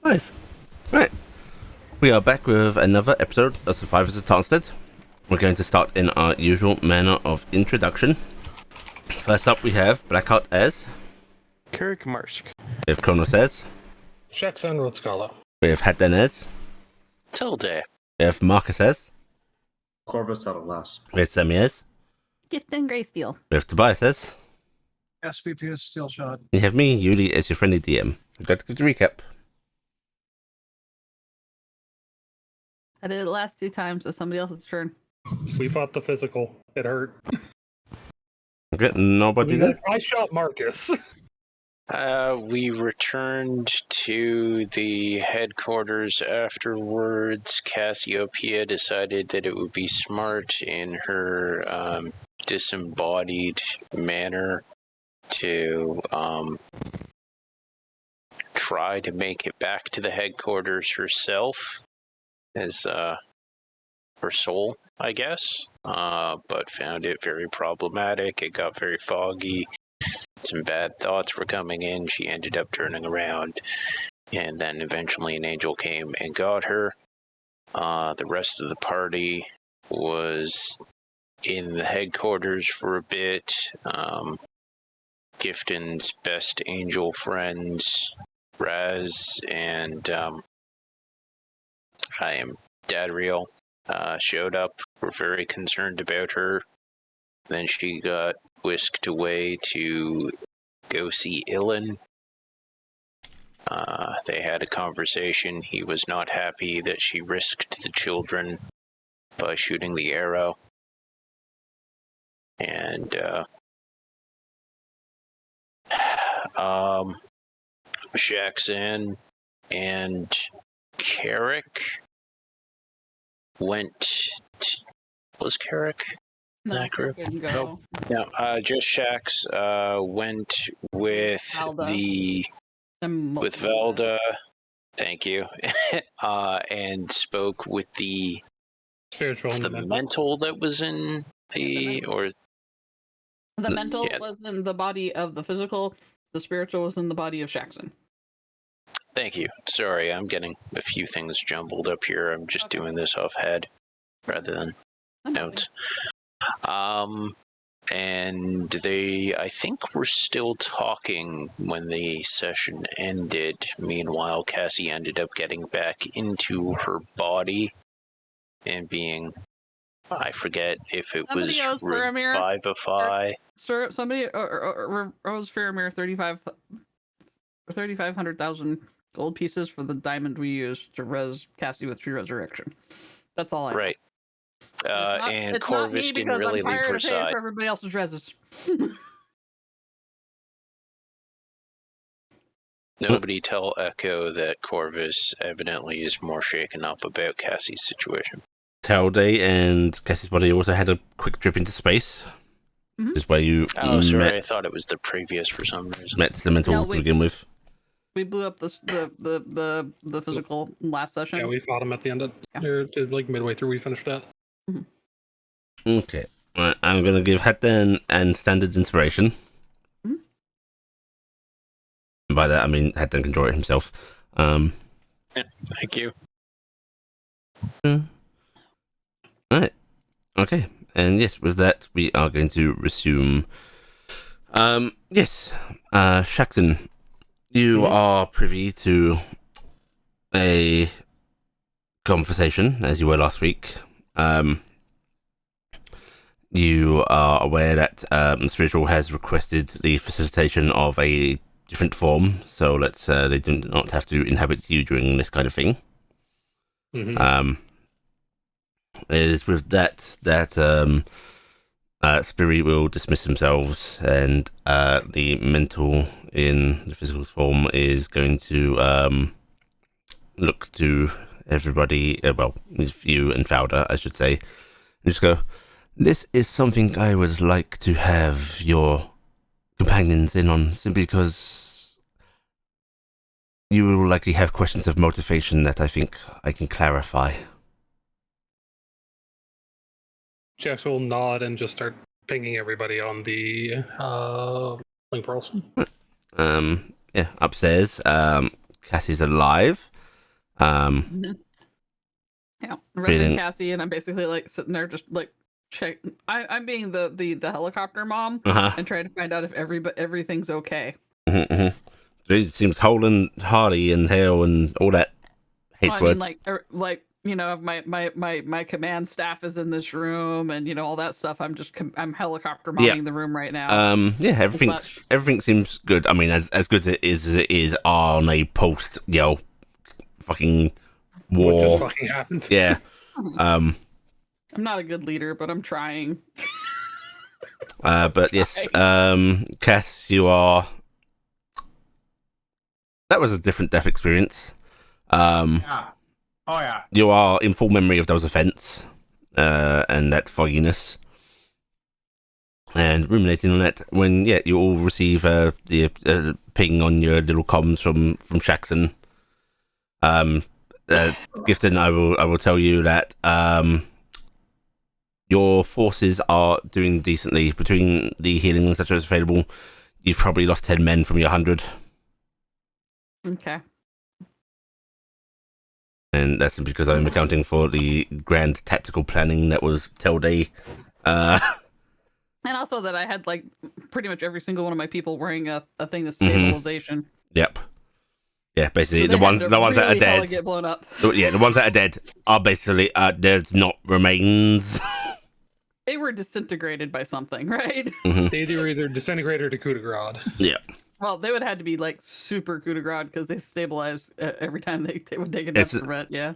Five. Right. We are back with another episode of Survivors of Tarnstead. We're going to start in our usual manner of introduction. First up, we have Blackheart as. Carrick Marsk. We have Kronos as. Jackson Rodskala. We have Hadden as. Tilde. We have Marcus as. Corvus out of last. We have Sammy as. Gift and Greysteel. We have Tobias as. SVP Steel Shot. You have me, Yuli, as your friendly DM. I'd like to give the recap. I did it the last 2 times, so somebody else's turn. We fought the physical. It hurt. Okay, nobody there? I shot Marcus. We returned to the headquarters afterwards. Cassiopeia decided that it would be smart in her disembodied manner to try to make it back to the headquarters herself as her soul, I guess, but found it very problematic. It got very foggy. Some bad thoughts were coming in. She ended up turning around, and then eventually an angel came and got her. The rest of the party was in the headquarters for a bit. Gifton's best angel friends, Raz and I am Dadriel, showed up. Were very concerned about her. Then she got whisked away to go see Ilan. They had a conversation. He was not happy that she risked the children by shooting the arrow. And Jackson and Carrick went was Carrick in that group? Didn't go. No, just Shax went with Valda. with Velda. Thank you. And spoke with the Spiritual and the mental that was in the or The mental yeah. was in the body of the physical. The spiritual was in the body of Shaxon. Thank you. Sorry, I'm getting a few things jumbled up here. I'm just doing this off head rather than notes. And they, I think, were still talking when the session ended. Meanwhile, Cassie ended up getting back into her body and being, I forget if it Somebody owes Faramir. Revivify. Sir, somebody owes Faramir 3,500,000 gold pieces for the diamond we used to res Cassie with True Resurrection. That's all I know. Right. And Corvus didn't really leave her side. For everybody else's reses. Nobody tell Echo that Corvus evidently is more shaken up about Cassie's situation. Talday and Cassie's body also had a quick trip into space. Mm-hmm. Is where you I thought it was the previous for some reason. met the mental to begin with. We blew up the physical last session. Yeah, we fought him at the end of like midway through. We finished that. Mm-hmm. Okay, right, I'm gonna give Hadden and Standards inspiration. Mm-hmm. And by that I mean Hadden can draw it himself. Thank you. Alright. Okay. And yes, with that we are going to resume. Yes. Shaxton, you are privy to a conversation, as you were last week. You are aware that Spiritual has requested the facilitation of a different form, so that they do not have to inhabit you during this kind of thing. Mm-hmm. It is with that Spirit will dismiss themselves, and the mental in the physical form is going to look to everybody, you and Fowler, I should say, and just go, this is something I would like to have your companions in on, simply because you will likely have questions of motivation that I think I can clarify. Jax will nod and just start pinging everybody on the link pearls. Upstairs, Cassie's alive. Yeah, Resident Breathing. Cassie, and I'm basically like sitting there just like check. I'm being the helicopter mom Uh-huh. and trying to find out if everything's okay. He seems whole and hearty and hale and all that hate Well, I words. mean, like my command staff is in this room, and all that stuff. I'm helicopter momming the room right now. Yeah, everything seems good. I mean, as good as it is on a post, fucking war. What just fucking happened? Yeah. I'm not a good leader, but I'm trying. But yes, Cass, you are. That was a different death experience. Yeah. Oh yeah. You are in full memory of those events, and that fogginess, and ruminating on that. When you all receive the ping on your little comms from Shaxon. Gifton, I will tell you that your forces are doing decently between the healing and such as available. You've probably lost 10 men from your 100. Okay. And that's because I'm accounting for the grand tactical planning that was Telde. And also that I had like pretty much every single one of my people wearing a thing of Mm-hmm. stabilization. Yep. Yeah, basically So the ones that are dead. Get blown up. Yeah, the ones that are dead are basically there's not remains. They were disintegrated by something, right? They were either disintegrated or coup de grace. Yeah. Well, they would have had to be like super coup de grace because they stabilized every time they would take a death prevent. Yeah.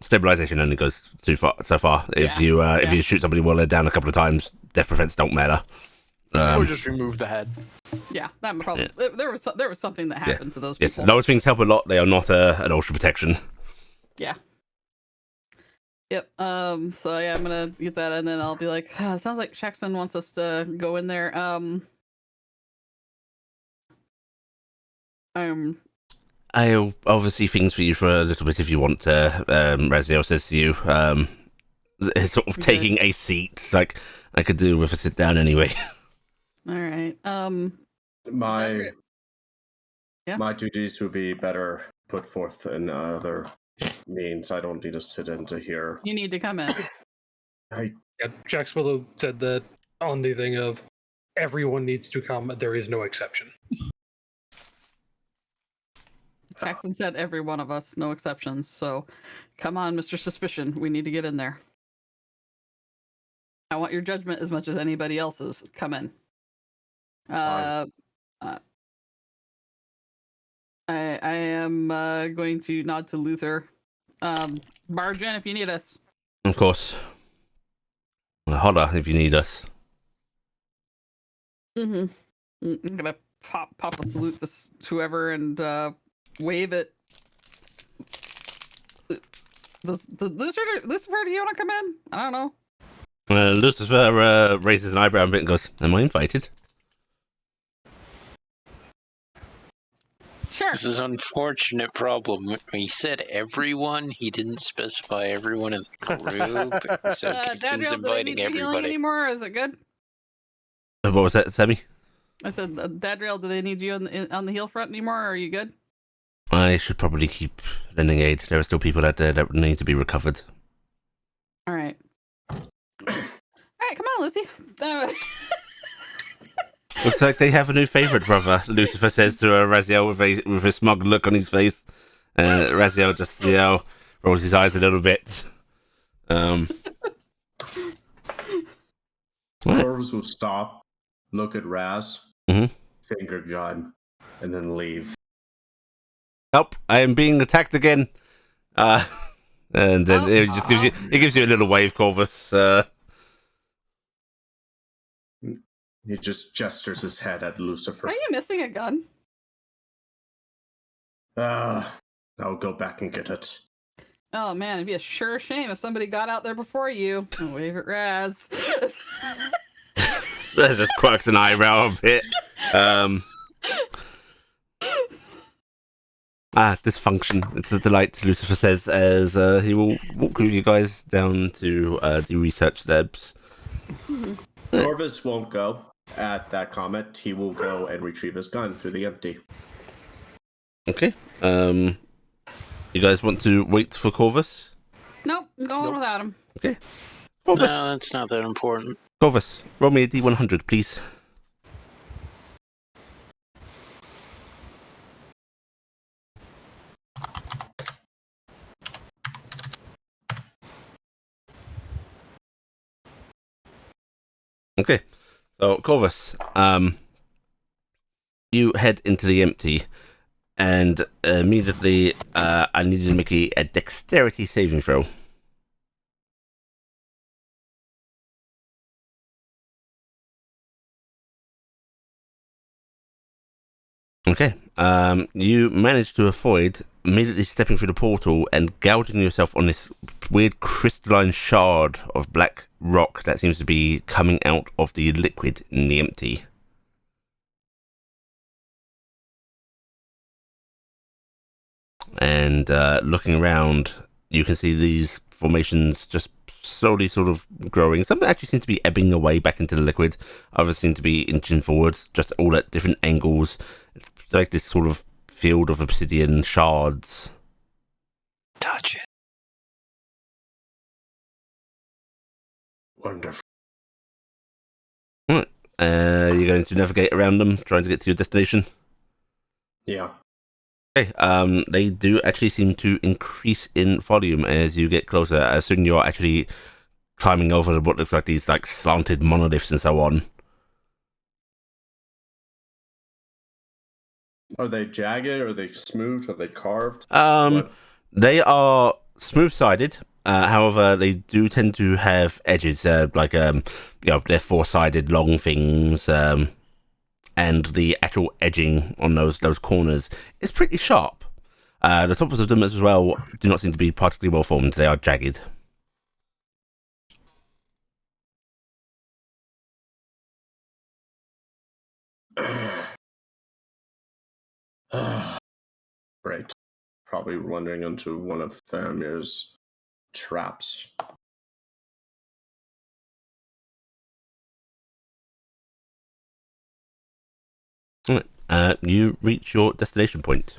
Stabilization only goes so far. If you shoot somebody while they're down a couple of times, death prevents don't matter. Or just remove the head. Yeah, that probably there was something that happened to those Yes, people. those things help a lot. They are not an ultra protection. Yeah. Yep. So yeah, I'm gonna get that, and then I'll be like, sounds like Shaxton wants us to go in there. I'll obviously things for you for a little bit if you want to. Raziel says to you, sort of taking a seat. It's like I could do with a sit down anyway. All right. My Yeah. my duties would be better put forth in other means. I don't need to sit into here. You need to come in. Yeah, Jax will have said that on the thing of everyone needs to come. There is no exception. Jackson said every one of us, no exceptions. So, come on, Mr. Suspicion. We need to get in there. I want your judgment as much as anybody else's. Come in. I am going to nod to Luther. Barge in if you need us. Of course. Holler if you need us. I'm gonna pop a salute to whoever and wave it. Does Lucifer, do you want to come in? I don't know. Lucifer raises an eyebrow a bit and goes, "Am I invited?" Sure. This is an unfortunate problem. He said everyone. He didn't specify everyone in the group. So Gifton's inviting everybody. Anymore? Is it good? What was that, Sammy? I said, Dadriel, do they need you on the heel front anymore? Or are you good? I should probably keep lending aid. There are still people out there that need to be recovered. All right. All right, come on, Lucy. Looks like they have a new favourite, brother. Lucifer says to Raziel with a smug look on his face. Raziel just rolls his eyes a little bit. Corvus will stop, look at Raz, finger gun, and then leave. Help! I am being attacked again. And then it just gives you a little wave, Corvus. He just gestures his head at Lucifer. Are you missing a gun? I'll go back and get it. Oh man, it'd be a sure shame if somebody got out there before you. Oh, wave at Raz. That just quirks an eyebrow a bit. Dysfunction. It's a delight, Lucifer says, as he will walk with you guys down to the research labs. Corvus won't go at that comment. He will go and retrieve his gun through the empty. Okay. You guys want to wait for Corvus? Nope, I'm going without him. Okay. Corvus. No, that's not that important. Corvus, roll me a D100, please. Okay. So, Corvus, you head into the empty, and immediately I need you to make a dexterity saving throw. Okay. You manage to avoid immediately stepping through the portal and gouging yourself on this weird crystalline shard of black rock that seems to be coming out of the liquid in the empty. And looking around, you can see these formations just slowly sort of growing. Some actually seem to be ebbing away back into the liquid. Others seem to be inching forwards, just all at different angles. It's like this sort of field of obsidian shards. Touch it. Wonderful. Right. You're going to navigate around them, trying to get to your destination. Yeah. Okay. They do actually seem to increase in volume as you get closer. As soon as you're actually climbing over what looks like these like slanted monoliths and so on. Are they jagged? Are they smooth? Are they carved? They are smooth-sided. However, they do tend to have edges, they're four-sided long things, and the actual edging on those corners is pretty sharp. The tops of them as well do not seem to be particularly well formed. They are jagged. Right. Probably wandering into one of Faramir's traps. You reach your destination point.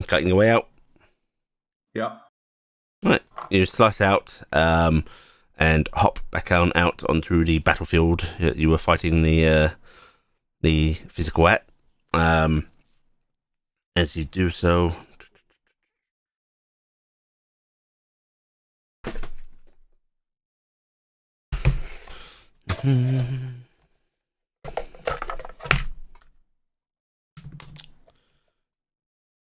Cutting your way out. Yeah. Right, you slice out and hop back on out onto the battlefield that you were fighting the physical at. As you do so,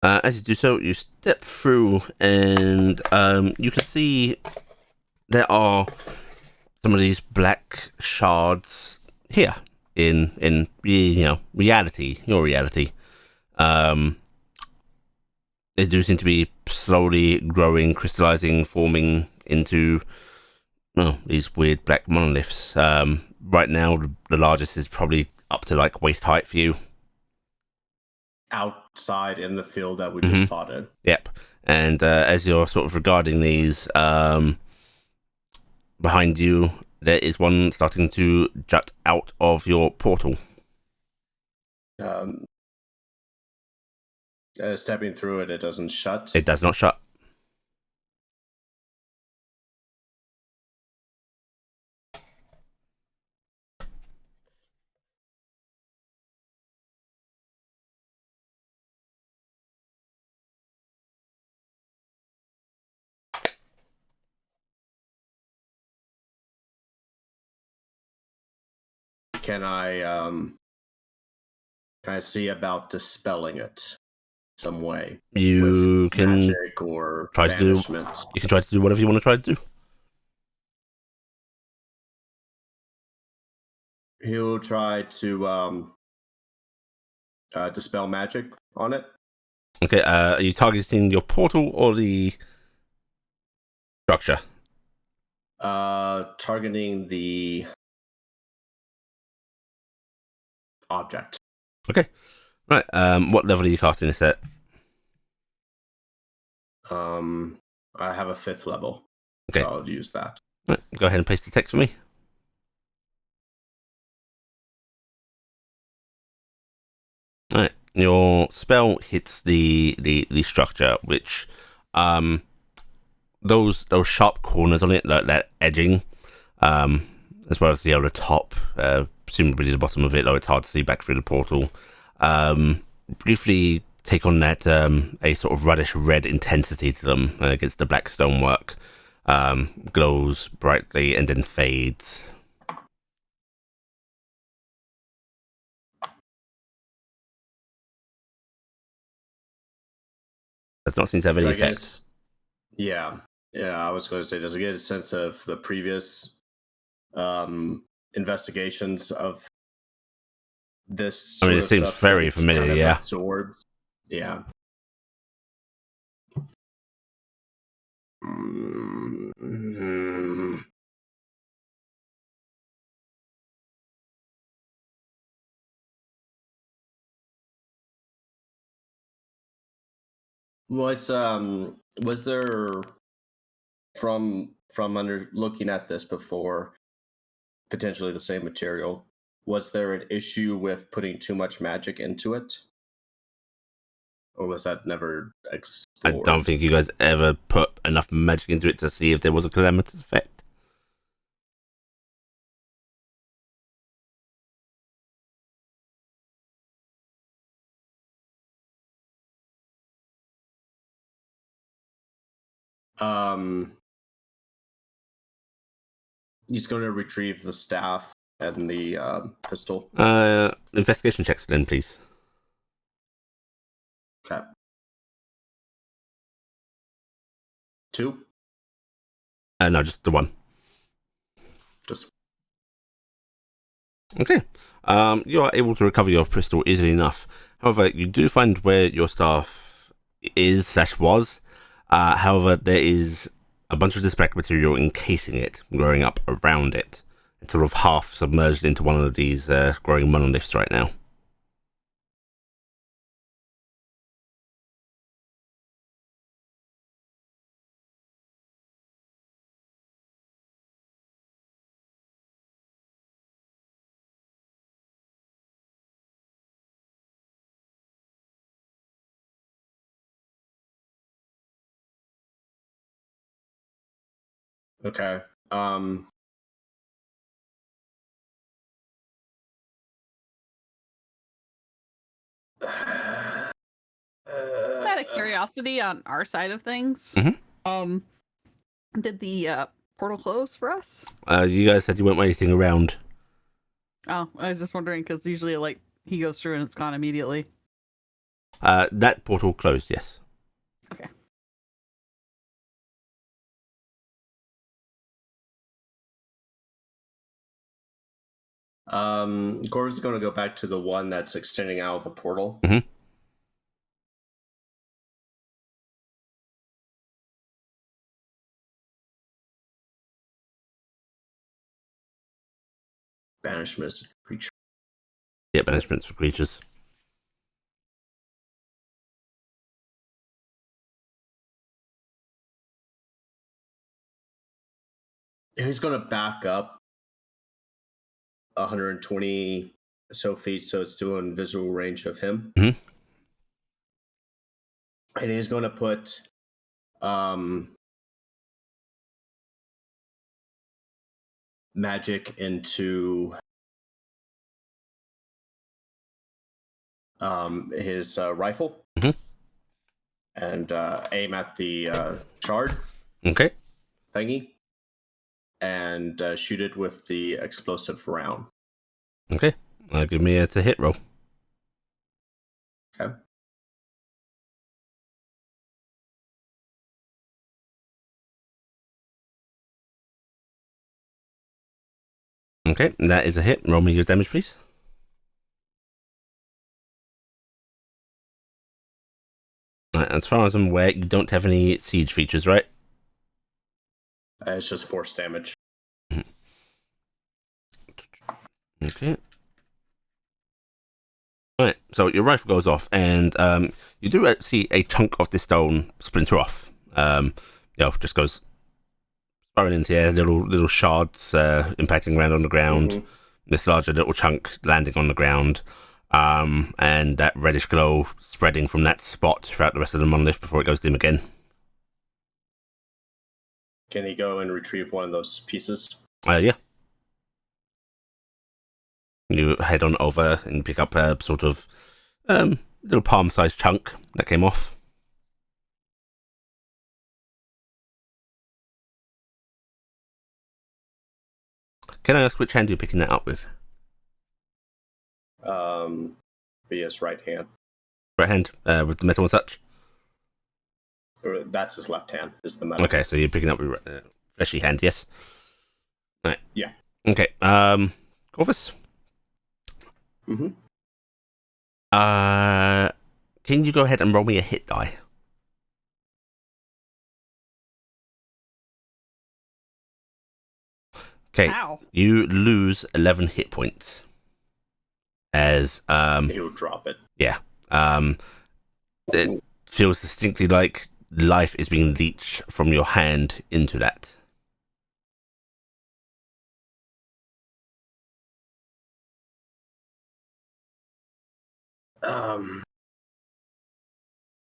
as you do so, you step through, and you can see there are some of these black shards here in reality, your reality. They do seem to be slowly growing, crystallizing, forming into these weird black monoliths. Right now, the largest is probably up to like waist height for you. Outside in the field that we just fought in. Yep. And as you're sort of regarding these, behind you, there is one starting to jut out of your portal. Stepping through it, it doesn't shut. It does not shut. Can I see about dispelling it some way? You with can magic or try to do. banishment? You can try to do whatever you want to try to do. He'll try to dispel magic on it. Okay. Are you targeting your portal or the structure? Targeting the object. Okay. Right. What level are you casting this at? I have a 5th level. Okay. So I'll use that. Right, go ahead and paste the text for me. your spell hits the structure, which those sharp corners on it, like that edging, as well as the top, presumably the bottom of it, though it's hard to see back through the portal, briefly take on that a sort of reddish red intensity to them against the black stonework, glows brightly and then fades. Does not seem to have any effect. Yeah, I was going to say, does it get a sense of the previous investigations of this? I mean, it seems very familiar, kind of yeah. Absorbs. Yeah. Mm-hmm. Was there, from under looking at this before, potentially the same material, was there an issue with putting too much magic into it, or was that never explored? I don't think you guys ever put enough magic into it to see if there was a calamitous effect. He's going to retrieve the staff and the pistol. Investigation checks then, please. Okay. 2? No, just the 1. Just. Okay. You are able to recover your pistol easily enough. However, you do find where your staff was. However, there is a bunch of this black material encasing it, growing up around it. It's sort of half submerged into one of these growing monoliths right now. Okay. Out of curiosity on our side of things, did the portal close for us? You guys said you weren't waiting around. Oh, I was just wondering because usually, like, he goes through and it's gone immediately. That portal closed, yes. Okay. Gor's going to go back to the one that's extending out of the portal. Mm-hmm. Banishment is a creature. Yeah, banishments for creatures. He's going to back up 120 so feet, so it's still in visual range of him. Mm-hmm. And he's going to put magic into his rifle. Mm-hmm. And aim at the shard. Okay. Thingy. And shoot it with the explosive round. Okay. Give me a hit roll. Okay. Okay, that is a hit. Roll me your damage, please. Right, as far as I'm aware, you don't have any siege features, right? It's just force damage. Okay. Alright, so your rifle goes off, and you do see a chunk of the stone splinter off. Just goes spiraling into the air, little shards impacting around on the ground. Mm-hmm. This larger little chunk landing on the ground. and that reddish glow spreading from that spot throughout the rest of the monolith before it goes dim again. Can he go and retrieve one of those pieces? Yeah. You head on over and pick up a sort of little palm-sized chunk that came off. Can I ask which hand you're picking that up with? Be his right hand. Right hand, with the metal and such? Or that's his left hand, is the metal. Okay, so you're picking up with fleshy hand, yes? Right. Yeah. Okay, Corvus? Mm-hmm. Can you go ahead and roll me a hit die? Okay, Ow. you lose 11 hit points. As, He'll drop it. yeah. It feels distinctly like life is being leached from your hand into that.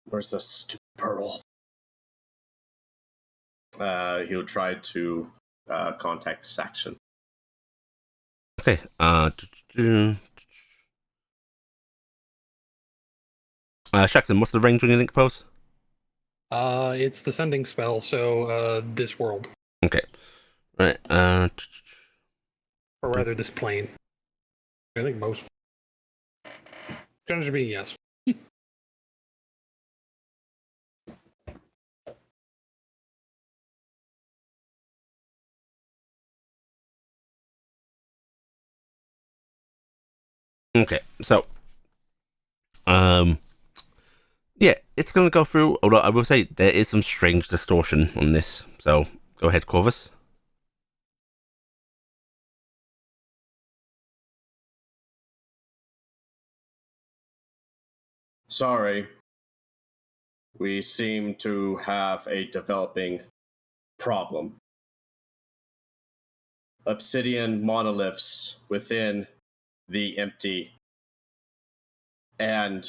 Where's the stupid pearl? He'll try to contact Saxon. Okay, Shaxton, what's the range on your link pose? It's the sending spell, so this world, Okay, right. or rather this plane. I think most. Chances are being yes. Okay, so, yeah, it's gonna go through. Although I will say there is some strange distortion on this. So go ahead, Corvus. Sorry. We seem to have a developing problem. Obsidian monoliths within the empty and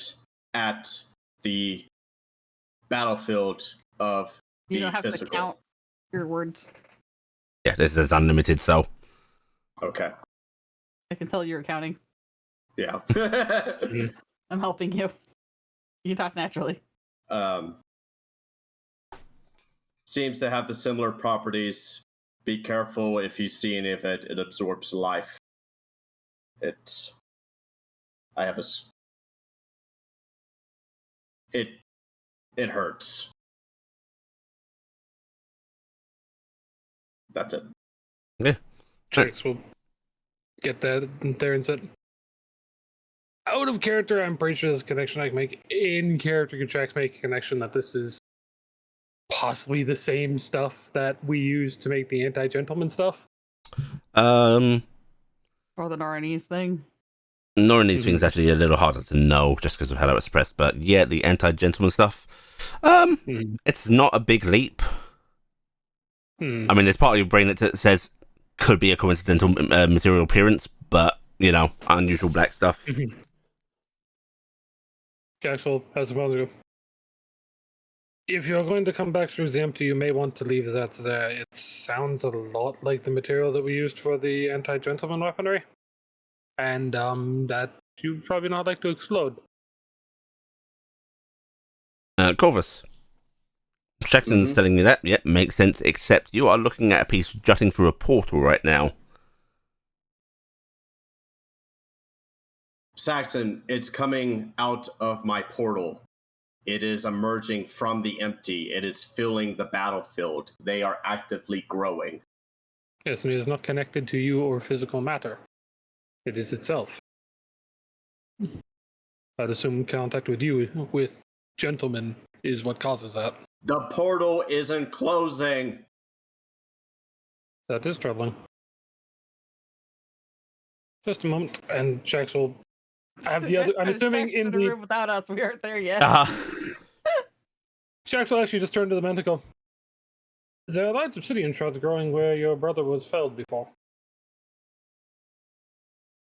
at the battlefield of the You don't have physical. to count your words. Yeah, this is unlimited. So Okay. I can tell you're counting. Yeah. I'm helping you. You talk naturally. Seems to have the similar properties. Be careful if you see any of it. It absorbs life. I have a. It hurts. That's it. yeah, Jax will get that there and said, out of character, I'm pretty sure there's a connection I can make. In character, can Jax make a connection that this is possibly the same stuff that we use to make the anti-gentleman stuff? Or the Naranese thing. Ignoring these things actually a little harder to know just because of how that was expressed. But yeah, the anti-gentleman stuff. It's not a big leap. I mean, there's part of your brain that says could be a coincidental material appearance, but you know, unusual black stuff. Jaxel has a moment to go. If you're going to come back through the empty, you may want to leave that there. It sounds a lot like the material that we used for the anti-gentleman weaponry. And that you'd probably not like to explode. Corvus. Jackson's telling you that. Yep, makes sense, except you are looking at a piece jutting through a portal right now. Saxon, it's coming out of my portal. It is emerging from the empty. It is filling the battlefield. They are actively growing. Yes, and it is not connected to you or physical matter. It is itself. I'd assume contact with you, with gentlemen, is what causes that. The portal isn't closing. That is troubling. Just a moment, and Jax will have the other. I'm assuming in the room without us, we aren't there yet. Jax will actually just turn to the Mentacle. There are large obsidian shards growing where your brother was felled before.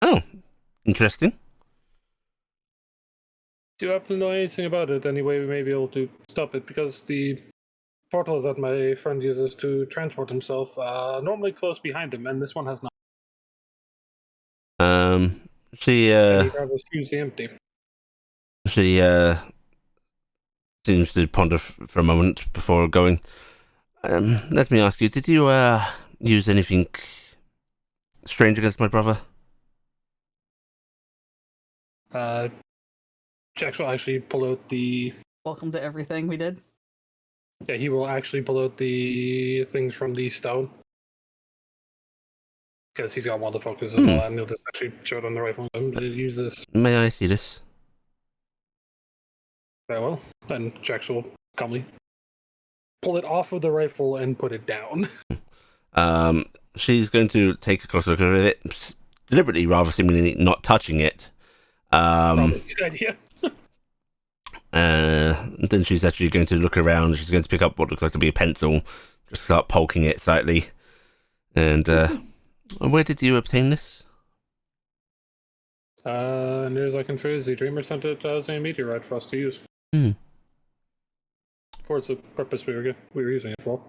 Oh, interesting. Do you happen to know anything about it? Any way we may be able to stop it? Because the portal that my friend uses to transport himself normally close behind him, and this one has not. She And he'd rather use the empty. she seems to ponder for a moment before going. Let me ask you: did you use anything strange against my brother? Jax will actually pull out the. Welcome to everything we did. Yeah, he will actually pull out the things from the stone. Because he's got one to focus as well, and he'll just actually show it on the rifle. Use this. May I see this? Very well. And Jax will calmly pull it off of the rifle and put it down. She's going to take a closer look at it, deliberately, rather seemingly not touching it. Probably a good idea. Then she's actually going to look around. She's going to pick up what looks like to be a pencil, just start poking it slightly. And where did you obtain this? Near as I can figure, the Dreamer sent it as a meteorite for us to use. For the purpose we were using it for.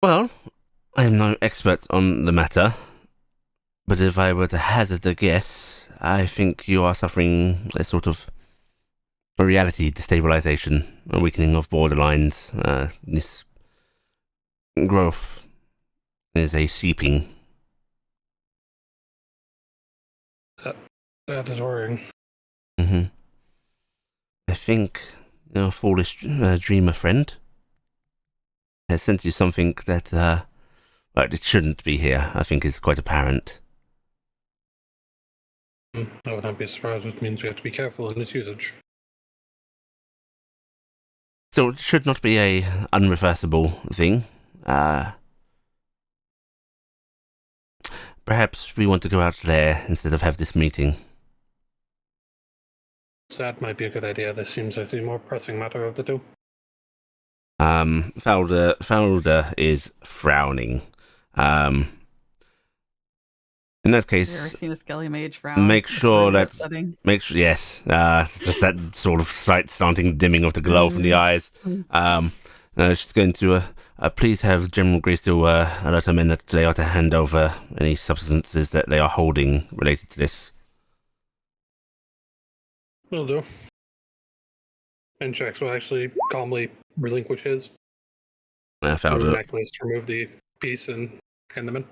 Well, I am no expert on the matter, but if I were to hazard a guess, I think you are suffering a sort of a reality destabilization, a weakening of borderlines. This growth is a seeping. That is worrying. I think your foolish dreamer friend has sent you something that, well, it shouldn't be here. I think is quite apparent. I would not be surprised, which means we have to be careful in its usage. So it should not be a unreversible thing. Perhaps we want to go out there instead of have this meeting. That might be a good idea. This seems like the more pressing matter of the two. Fowler is frowning. In that case, Have you ever seen a Skelly Mage frown? make sure that upsetting. yes, it's just that sort of slight slanting dimming of the glow from the eyes. She's going to please have General Greysteel alert her men that they are to hand over any substances that they are holding related to this. Will do. And Jax will actually calmly relinquish his. Fowler Necklace, remove the piece, and hand them in.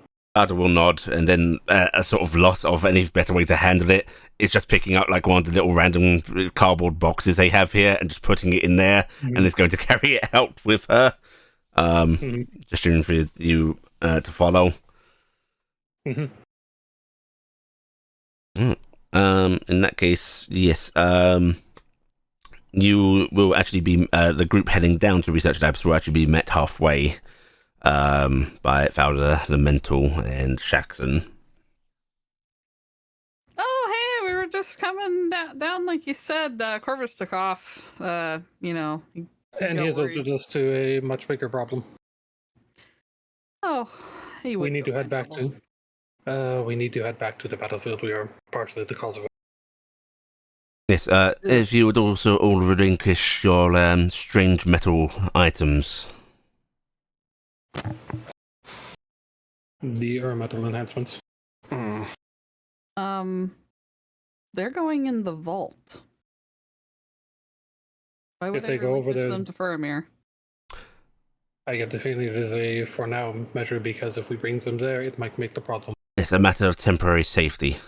will nod, and then a sort of loss of any better way to handle it is just picking out like one of the little random cardboard boxes they have here and just putting it in there, and is going to carry it out with her. Just for you to follow. In that case, yes. You will actually be the group heading down to research labs will actually be met halfway by Fowler, the Mental, and Shaxon. Oh, hey, we were just coming down like you said. Corvus took off. And he has opened us to a much bigger problem. Oh, we need to head back to. We need to head back to the battlefield. We are partially the cause of it. Yes, if you would also all relinquish your strange metal items. The metal enhancements. They're going in the vault. Why would if they go over there them to Faramir? I get the feeling it is a for now measure because if we bring them there, it might make the problem. It's a matter of temporary safety.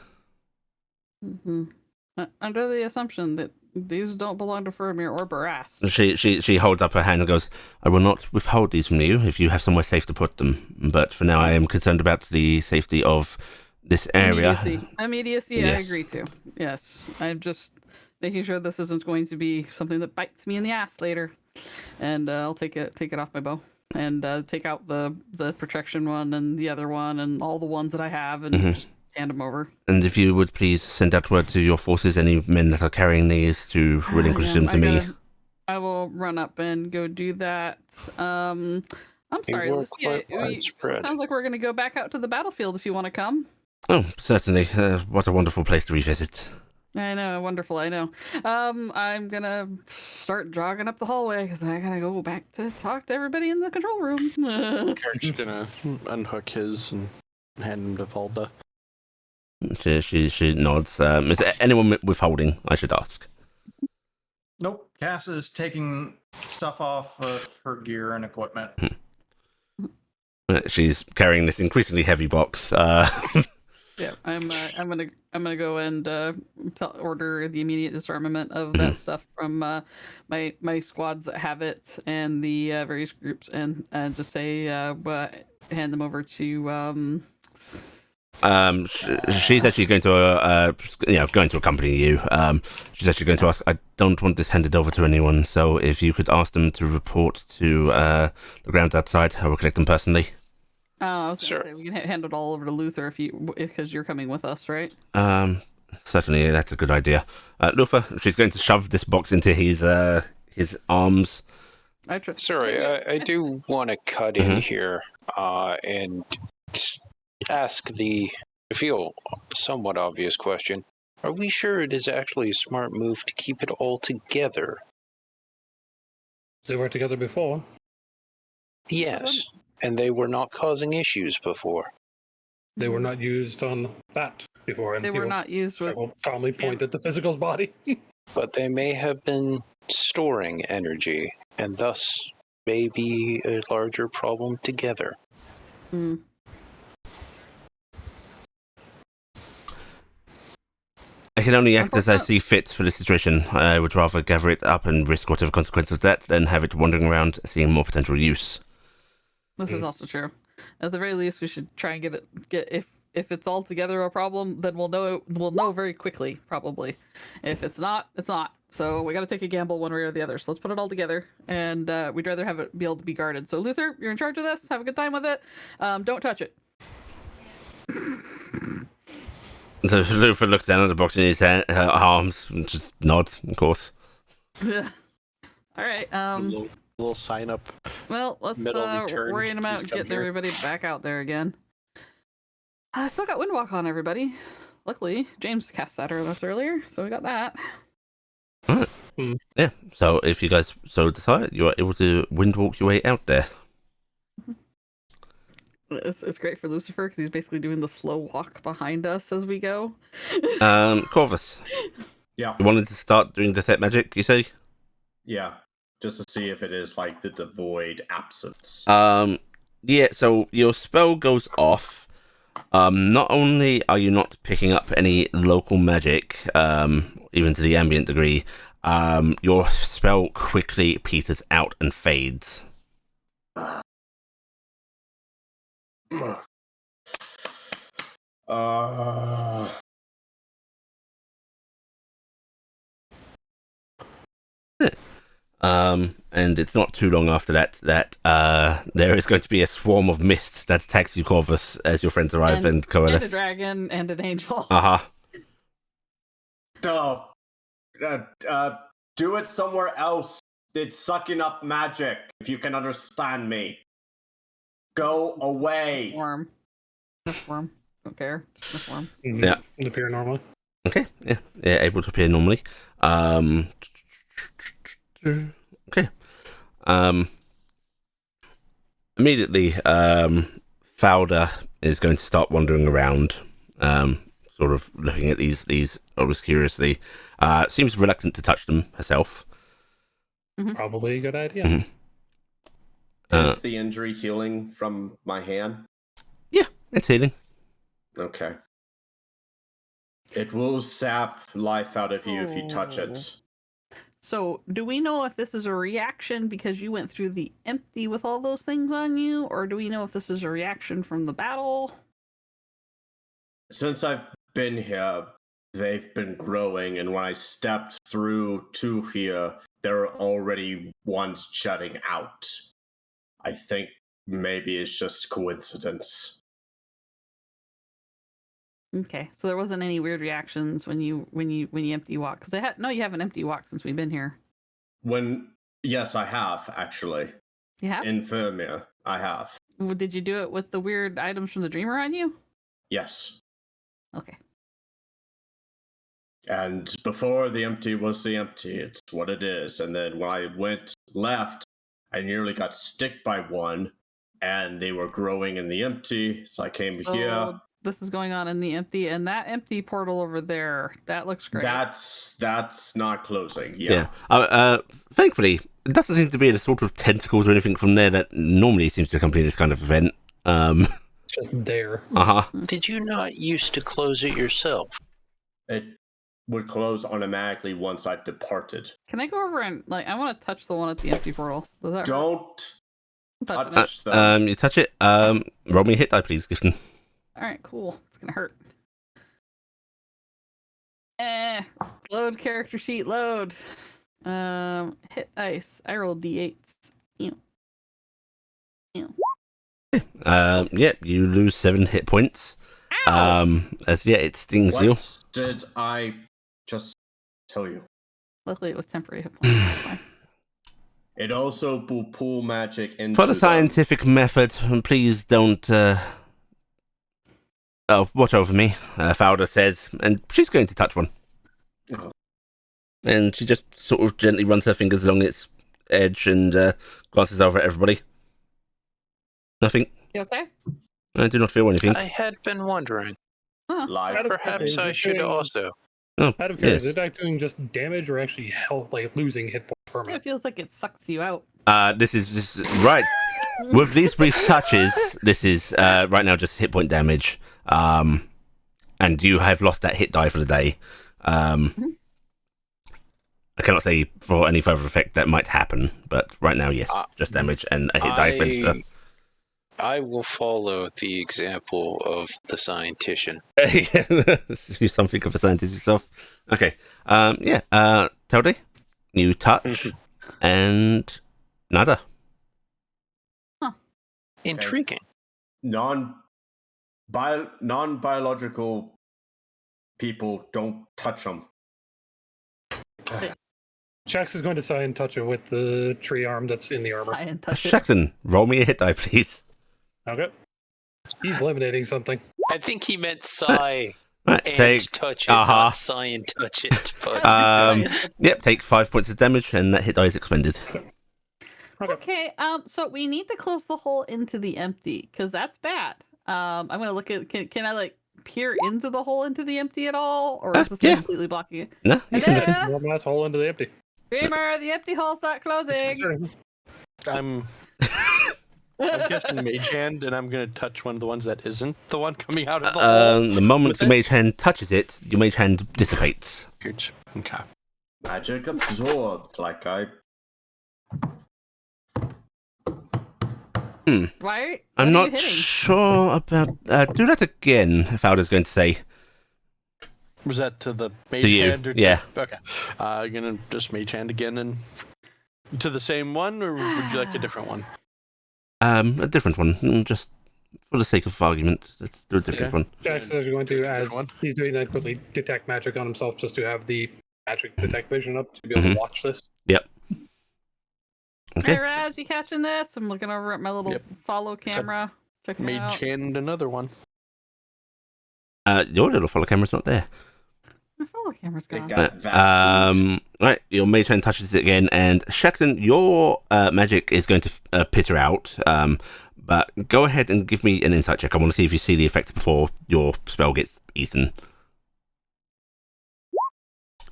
Under the assumption that these don't belong to Faramir or Barras. She holds up her hand and goes, I will not withhold these from you if you have somewhere safe to put them. But for now, I am concerned about the safety of this area. Immediacy, yes. I agree to. Yes, I'm just making sure this isn't going to be something that bites me in the ass later. And I'll take it off my bow and take out the protection one and the other one and all the ones that I have and just hand them over. And if you would please send out word to your forces, any men that are carrying these, to relinquish them to me. I will run up and go do that. I'm sorry, Lucy. It sounds like we're going to go back out to the battlefield if you want to come. Oh, certainly. What a wonderful place to revisit. I know, wonderful. I know. I'm gonna start jogging up the hallway because I gotta go back to talk to everybody in the control room. Eric's gonna unhook his and hand him to Volda. She nods. Is there anyone withholding, I should ask? Nope. Cass is taking stuff off of her gear and equipment. She's carrying this increasingly heavy box. Yeah, I'm gonna go and order the immediate disarmament of that stuff from my squads that have it and the various groups, and just say hand them over to She's actually going to going to accompany you. She's actually going to ask. I don't want this handed over to anyone, so if you could ask them to report to the grounds outside, I will collect them personally. I was gonna say we can hand it all over to Luther because you're coming with us, right? Certainly, that's a good idea. Luther, she's going to shove this box into his arms. Sorry, I do want to cut in here and ask the, I feel, somewhat obvious question. Are we sure it is actually a smart move to keep it all together? They were together before. Yes, and they were not causing issues before. They were not used on that before. And they were not used with. Calmly point at the physical's body. But they may have been storing energy, and thus may be a larger problem together. Mm. I can only act as I see fit for this situation. I would rather gather it up and risk whatever consequence of that than have it wandering around seeing more potential use. This is also true. At the very least, we should try and get if it's all together a problem, then we'll know very quickly, probably. If it's not, it's not. So we got to take a gamble one way or the other. So let's put it all together, and we'd rather have it be able to be guarded. So Luther, you're in charge of this. Have a good time with it. Don't touch it. So Luther looks down at the box in his arms and just nods, of course. All right. A little sign up. Well, let's worry about getting everybody back out there again. I still got Windwalk on everybody. Luckily, James cast that earlier, so we got that. Alright. Yeah, so if you guys so decide, you are able to windwalk your way out there. It's great for Lucifer because he's basically doing the slow walk behind us as we go. Corvus. Yeah. You wanted to start doing detect magic, you say? Yeah. Just to see if it is like the devoid absence. Yeah, so your spell goes off. Not only are you not picking up any local magic, even to the ambient degree, your spell quickly peters out and fades. And it's not too long after that there is going to be a swarm of mist that attacks you, Corvus, as your friends arrive and coalesce. And a dragon and an angel. Do it somewhere else. It's sucking up magic, if you can understand me. Go away. Swarm. A swarm. Don't care. Just a swarm. Mm-hmm. Yeah. Appear normally. Okay. Yeah, able to appear normally. Okay. Immediately, Fowler is going to start wandering around, sort of looking at these always curiously. Seems reluctant to touch them herself. Mm-hmm. Probably a good idea. Mm-hmm. Is the injury healing from my hand? Yeah, it's healing. Okay. It will sap life out of you if you touch it. So, do we know if this is a reaction because you went through the empty with all those things on you, or do we know if this is a reaction from the battle? Since I've been here, they've been growing, and when I stepped through to here, there were already ones jutting out. I think maybe it's just coincidence. Okay, so there wasn't any weird reactions when you empty walk, because you haven't empty walk since we've been here. Yes, I have actually. You have? In Vermeer, I have. Did you do it with the weird items from the Dreamer on you? Yes. Okay. And before the empty was the empty, it's what it is. And then when I went left, I nearly got sticked by one, and they were growing in the empty. So I came here. This is going on in the empty, and that empty portal over there, that looks great. That's not closing. Yeah. Thankfully, it doesn't seem to be the sort of tentacles or anything from there that normally seems to accompany this kind of event. It's just there. Did you not used to close it yourself? It would close automatically once I departed. Can I go over and I want to touch the one at the empty portal? Does that Don't touch touch them. You touch it. Roll me a hit die, please, Gifton. All right, cool. It's gonna hurt. Load character sheet. Load. Hit dice. I rolled d8s. Ew. Yeah, you lose 7 hit points. Ow! It stings you. What did I just tell you? Luckily, it was temporary hit points. That's fine. It also will pull magic into For the them. scientific method, please don't. Watch over me, Fowler says, and she's going to touch one. Oh. And she just sort of gently runs her fingers along its edge and glances over at everybody. Nothing. You okay? I do not feel anything. I had been wondering. Live. Perhaps I should also. Oh, Out of curiosity, yes. is it like doing just damage or actually health, like losing hit points It permanent? feels like it sucks you out. This is right. With these brief touches, this is right now just hit point damage. And you have lost that hit die for the day. I cannot say for any further effect that might happen, but right now, yes, just damage and a hit die expenditure. I will follow the example of the scientician. Do something of a scientist yourself. Okay. Telde, you touch and nada. Intriguing. Non-biological people don't touch them. Shax is going to try and touch it with the tree arm that's in the armor. Try and touch it. Shaxton, roll me a hit die, please. Okay. He's eliminating something. I think he meant Psy Right, and take touch it, not Psy and touch it. But yep, take 5 points of damage, and that hit die is expended. Okay. So we need to close the hole into the empty because that's bad. I'm gonna look at. Can I peer into the hole into the empty at all, or is this yeah. completely blocking it? No, you can. Hello? One last hole into the empty. Dreamer, the empty hole's not closing. I'm guessing Mage Hand, and I'm going to touch one of the ones that isn't the one coming out of the hole. The moment with your it. mage hand touches it, your mage hand dissipates. Good. Okay. Magic absorbed, like I. Why? I'm what are not you hitting? sure about. Do that again, if I was going to say. Was that to the Mage To you, Hand? Or yeah. Okay. Going to just Mage Hand again and to the same one, or would you like a different one? A different one, just for the sake of argument. Let's do a different one. Shax is actually going to, as One. he's doing that, quickly detect magic on himself just to have the magic detect vision up to be able to watch this. Yep. Hey Okay. Raz, you catching this? I'm looking over at my little Yep. follow camera. Checking it Mage out. Hand another one. Your little follow camera's not there. My follow camera's It gone. got vacuumed. Right, your mage hand touches it again, and Shaxton, your magic is going to pitter out. But go ahead and give me an insight check. I want to see if you see the effects before your spell gets eaten.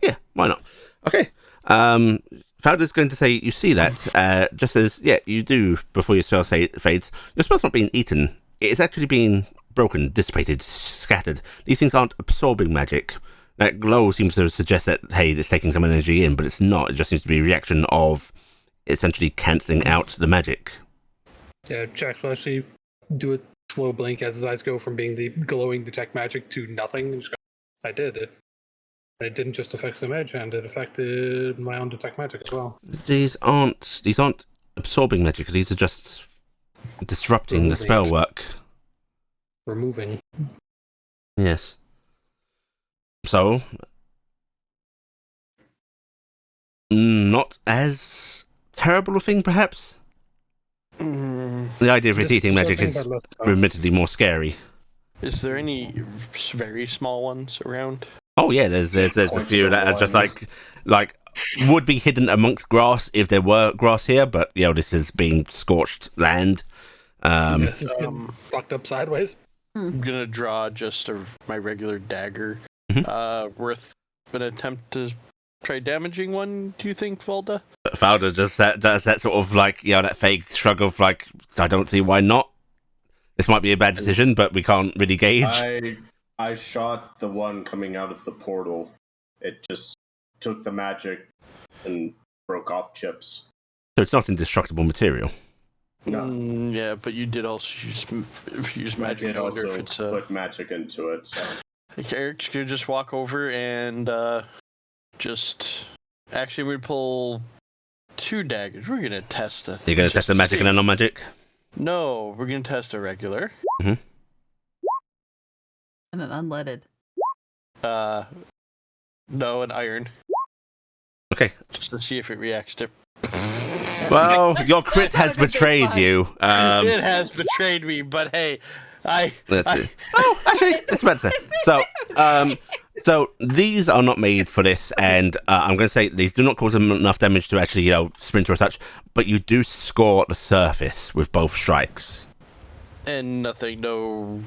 Yeah, why not? Okay. Fowler's going to say you see that, just as, yeah, you do before your spell fades. Your spell's not being eaten. It's actually being broken, dissipated, scattered. These things aren't absorbing magic. That glow seems to suggest that, hey, it's taking some energy in, but it's not. It just seems to be a reaction of essentially cancelling out the magic. Yeah, Shax will actually do a slow blink as his eyes go from being the glowing detect magic to nothing. And just go, I did it. And it didn't just affect the mage hand, it affected my own detect magic as well. These aren't absorbing magic. These are just disrupting the Removing. spell work. Removing. Yes. So, not as terrible a thing, perhaps. The idea of it Just eating magic something is about less stuff. admittedly more scary. Is there any very small ones around? Oh yeah, there's a few that are just like would be hidden amongst grass if there were grass here, but this is being scorched land. It's been fucked up sideways. I'm gonna draw just my regular dagger. Worth an attempt to try damaging one. Do you think, Volda? Fowler just does that sort of that fake shrug of I don't see why not. This might be a bad decision, but we can't really gauge. I shot the one coming out of the portal. It just took the magic and broke off chips. So it's not indestructible material. No. Yeah, but you did also use magic. I did also put magic into it. So. Eric's gonna just walk over and actually we pull 2 daggers. We're gonna test a. You're gonna test the magic and a non-magic? No, we're gonna test a regular. And an unleaded. No, an iron. Okay. Just to see if it reacts to. Well, your crit has betrayed you. It has betrayed me, but hey, Let's see. Oh, actually, it's about to say. So these are not made for this, and I'm going to say these do not cause them enough damage to actually, splinter or such. But you do score at the surface with both strikes. And nothing, no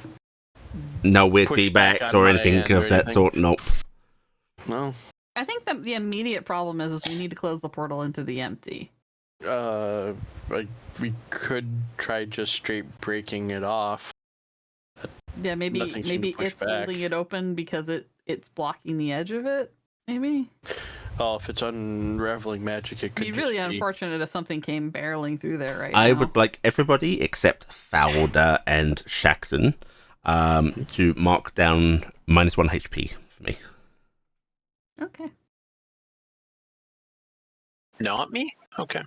weird feedbacks or anything of that sort. Nope. No. I think that the immediate problem is we need to close the portal into the empty. We could try just straight breaking it off. Yeah, maybe it's holding it open because it's blocking the edge of it. Maybe. Oh, if it's unraveling magic, it could be really unfortunate if something came barreling through there right I now. would like everybody except Fowler and Shaxton to mark down -1 HP for me. Okay. Not me? Okay.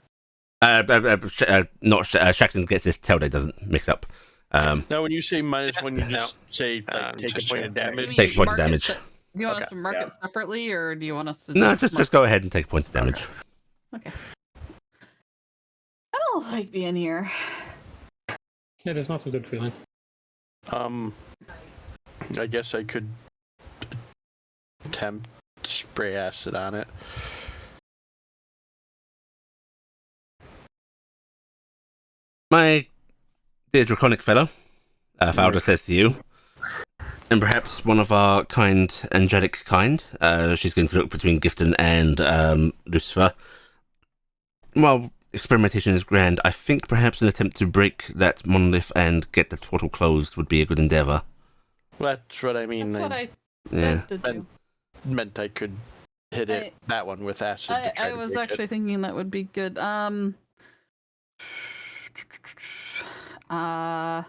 Not Shaxton gets this Telde doesn't mix up. Now, when you say -1, you just say take a point of damage. Take a point of damage. Do you want us to mark it separately, or do you want us to? No, just go ahead and take a point of damage. Okay. I don't like being here. It is not a good feeling. I guess I could attempt to spray acid on it. My dear draconic fellow, Fowler says to you, and perhaps one of our kind, angelic kind, she's going to look between Gifton and Lucifer. While experimentation is grand, I think perhaps an attempt to break that monolith and get that portal closed would be a good endeavor. Well, that's what I mean. That's what I yeah. meant I could hit that one with acid. I was actually thinking that would be good. I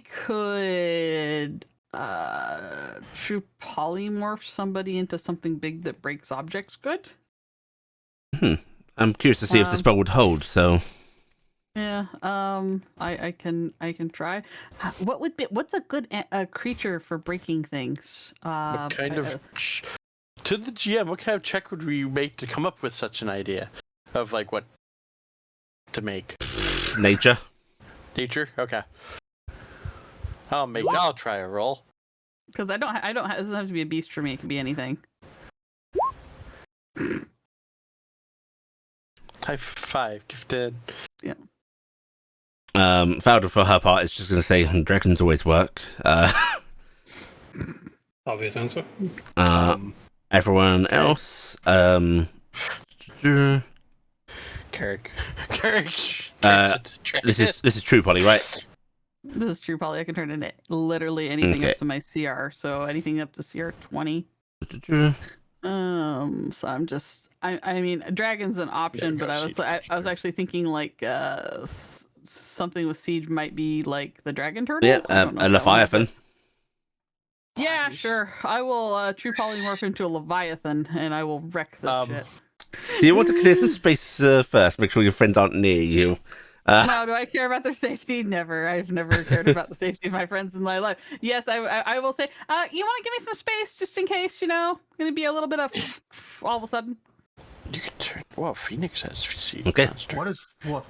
could true polymorph somebody into something big that breaks objects good. I'm curious to see if the spell would hold, so yeah, I can try. What's a good creature for breaking things? What kind of to the GM, what kind of check would we make to come up with such an idea of what to make? Nature. Okay. I'll try a roll. Because I don't it doesn't have to be a beast for me. It can be anything. High 5, gifted. Yeah. Fowler, for her part, is just going to say dragons always work. Obvious answer. Everyone else, Carrick. This is true, Polly, right? This is true, Polly. I can turn into literally anything up to my CR. So anything up to CR 20. So I'm just. I mean, a dragon's an option, but I was actually thinking something with siege might be like the dragon turtle. Yeah, a leviathan. Yeah, sure. I will true polymorph into a leviathan, and I will wreck the shit. Do you want to clear some space first? Make sure your friends aren't near you. No, do I care about their safety? Never. I've never cared about the safety of my friends in my life. Yes, I will say, you want to give me some space just in case, going to be a little bit of all of a sudden. You can turn. Well, Phoenix has siege Okay. monster. What?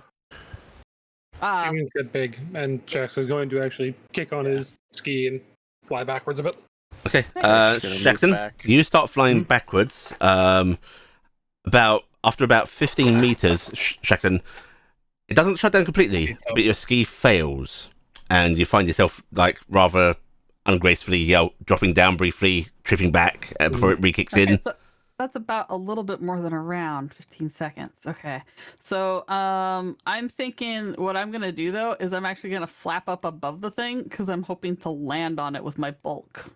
Humans get big, and Jax is going to actually kick on his ski and fly backwards a bit. Okay, gonna move Shaxton, back. you start flying backwards. After about 15 meters, Shaxton, it doesn't shut down completely, but your ski fails, and you find yourself like rather ungracefully dropping down briefly, tripping back before it re-kicks in. So that's about a little bit more than a round, 15 seconds. Okay. So I'm thinking what I'm going to do, though, is I'm actually going to flap up above the thing because I'm hoping to land on it with my bulk.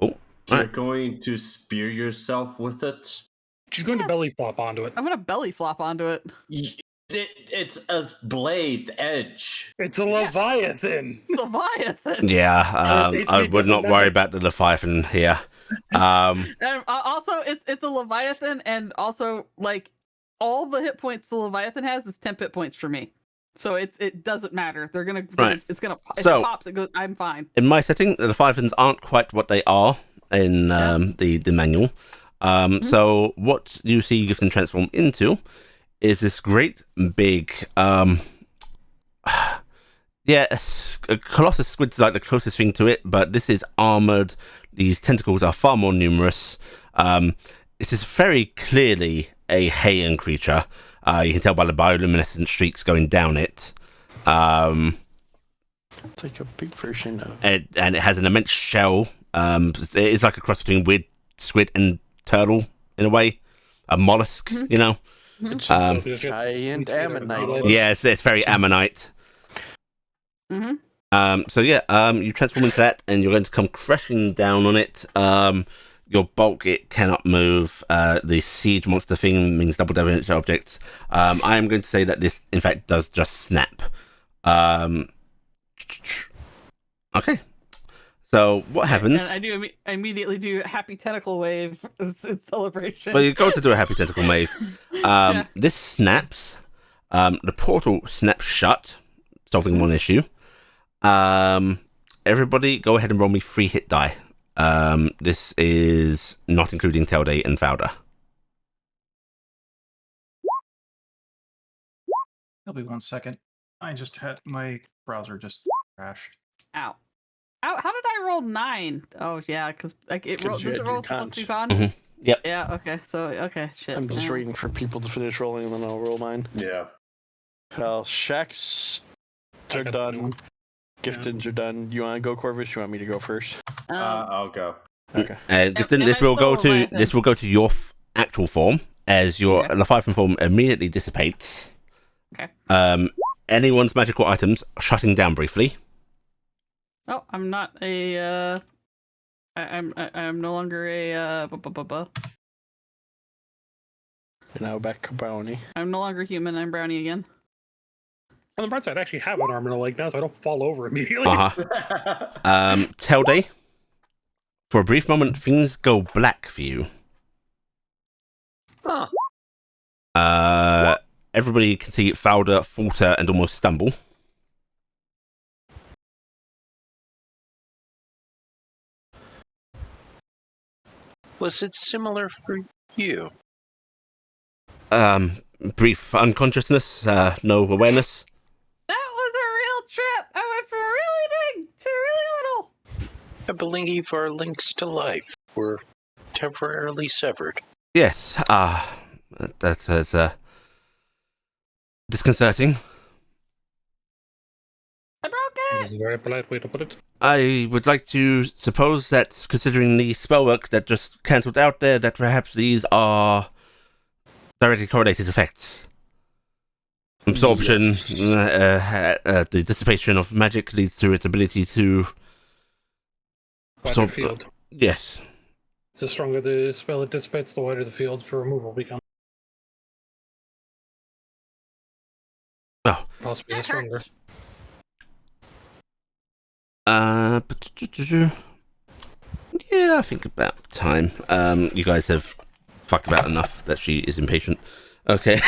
Cool. You're going to spear yourself with it? She's going to belly flop onto it. I'm going to belly flop onto it. It's a blade edge. It's a Leviathan. Leviathan. Yeah, It I would not doesn't worry matter. about the Leviathan here. And also, it's a Leviathan, and also like all the hit points the Leviathan has is 10 hit points for me. So it doesn't matter. They're gonna Right. It's gonna if So- it pops. It goes. I'm fine. In my setting, the Leviathans aren't quite what they are in the manual. So what you see Gifton transform into is this great big a Colossus squid's like the closest thing to it, but this is armored. These tentacles are far more numerous. This is very clearly a Heian creature. You can tell by the bioluminescent streaks going down it. It's like a big version of. And it has an immense shell. It's like a cross between weird squid and turtle in a way, a mollusk, you know. It's Giant ammonite. Yeah, it's very ammonite. So you transform into that, and you're going to come crashing down on it. Your bulk, it cannot move. The siege monster thing means double damage objects. I am going to say that this, in fact, does just snap. Okay. So what happens? And I immediately do happy tentacle wave in celebration. Well, you're going to do a happy tentacle wave. This snaps. The portal snaps shut, solving one issue. Everybody, go ahead and roll me 3 hit die. This is not including Telde and Fowler. It'll be 1 second. I just had my browser just crashed. Ow. How did I roll 9? Oh yeah, because like it rolled. Does you it had roll your plus cons. 2 con? Yep. Yeah. Okay. So shit. I'm just waiting for people to finish rolling, and then I'll roll mine. Yeah. Well, Shax's are done. Giftins are done. You want to go, Corvus? You want me to go first? I'll go. Okay. Gifton, and this I will go still to Leviathan. this will go to your actual form as your Leviathan form immediately dissipates. Okay. Anyone's magical items shutting down briefly. Oh, I'm not a. I'm no longer a. You're now back to Brownie. I'm no longer human. I'm brownie again. On the bright side, I actually have an arm and a leg now, so I don't fall over immediately. Telde, for a brief moment, things go black for you. Huh. Everybody can see Fowler falter and almost stumble. Was it similar for you? Brief unconsciousness, no awareness. That was a real trip. I went from really big to really little. I believe our links to life were temporarily severed. Yes, that is disconcerting. I broke This it. is a very polite way to put it. I would like to suppose that, considering the spellwork that just cancelled out there, that perhaps these are directly correlated effects. Absorption, the dissipation of magic leads to its ability to Wider field. Yes. The stronger the spell it dissipates, the wider the field for removal becomes. Oh. Possibly the stronger. Yeah, I think about time. You guys have fucked about enough that she is impatient. Okay.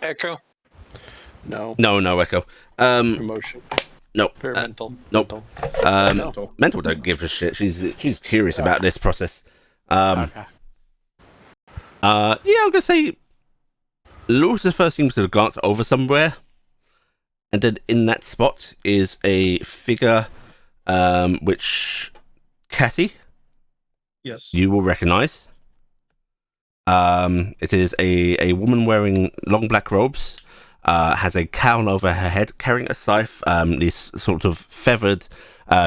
Echo? No. No, Echo. Emotion. No. Or mental. Nope. Mental. Mental don't give a shit. She's curious about this process. Okay. Yeah, I'm gonna say Lucifer seems to glance over somewhere, and then in that spot is a figure which Cassie, Yes. you will recognize. It is a woman wearing long black robes, has a cowl over her head, carrying a scythe, this sort of feathered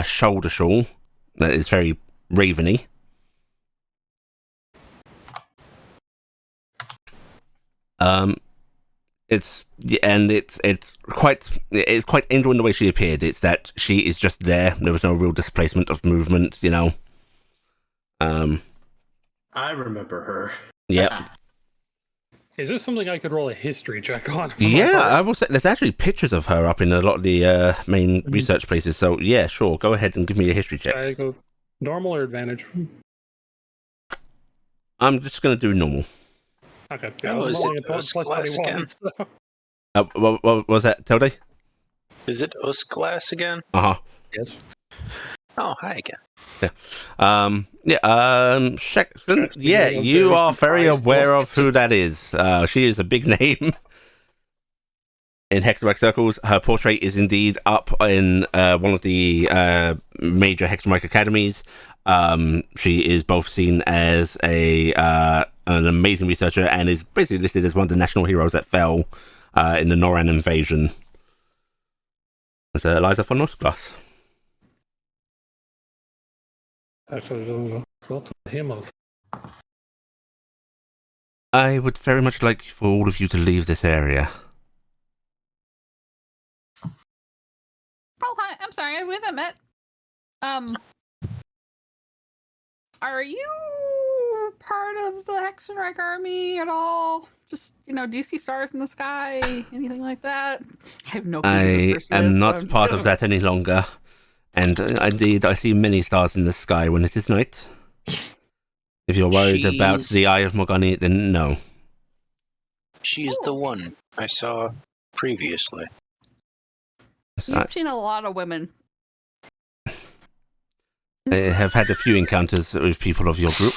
shoulder shawl that is very raveny. It's quite Angel in the way she appeared. It's that she is just there. There was no real displacement of movement, you know. I remember her. Yep. Is this something I could roll a history check on? Yeah, I will say there's actually pictures of her up in a lot of the main research places. So yeah, sure, go ahead and give me a history check. I go normal or advantage? I'm just gonna do normal. Okay. Oh, is rolling it a plus glass 21, again? so- What was that, Tilde? Is it Glass again? Uh huh. Yes. Oh, hi again. Jackson, Jackson, yeah, I'm you very are very surprised. aware of who that is. She is a big name in Hexamark circles. Her portrait is indeed up in one of the major Hexamark academies. She is both seen as an amazing researcher and is basically listed as one of the national heroes that fell in the Noran invasion. It's Eliza von Ostglass. Actually, it doesn't go well to him. I would very much like for all of you to leave this area. Oh, hi. I'm sorry. We haven't met. Are you part of the Hexenreich army at all? Just, do you see stars in the sky? Anything like that? I have no clue who this I person am is, so not I'm just part gonna- of that any longer. And indeed, I see many stars in the sky when it is night. If you're worried about She's- the Eye of Morgani, then no. She's the one I saw previously. You've seen a lot of women. I have had a few encounters with people of your group.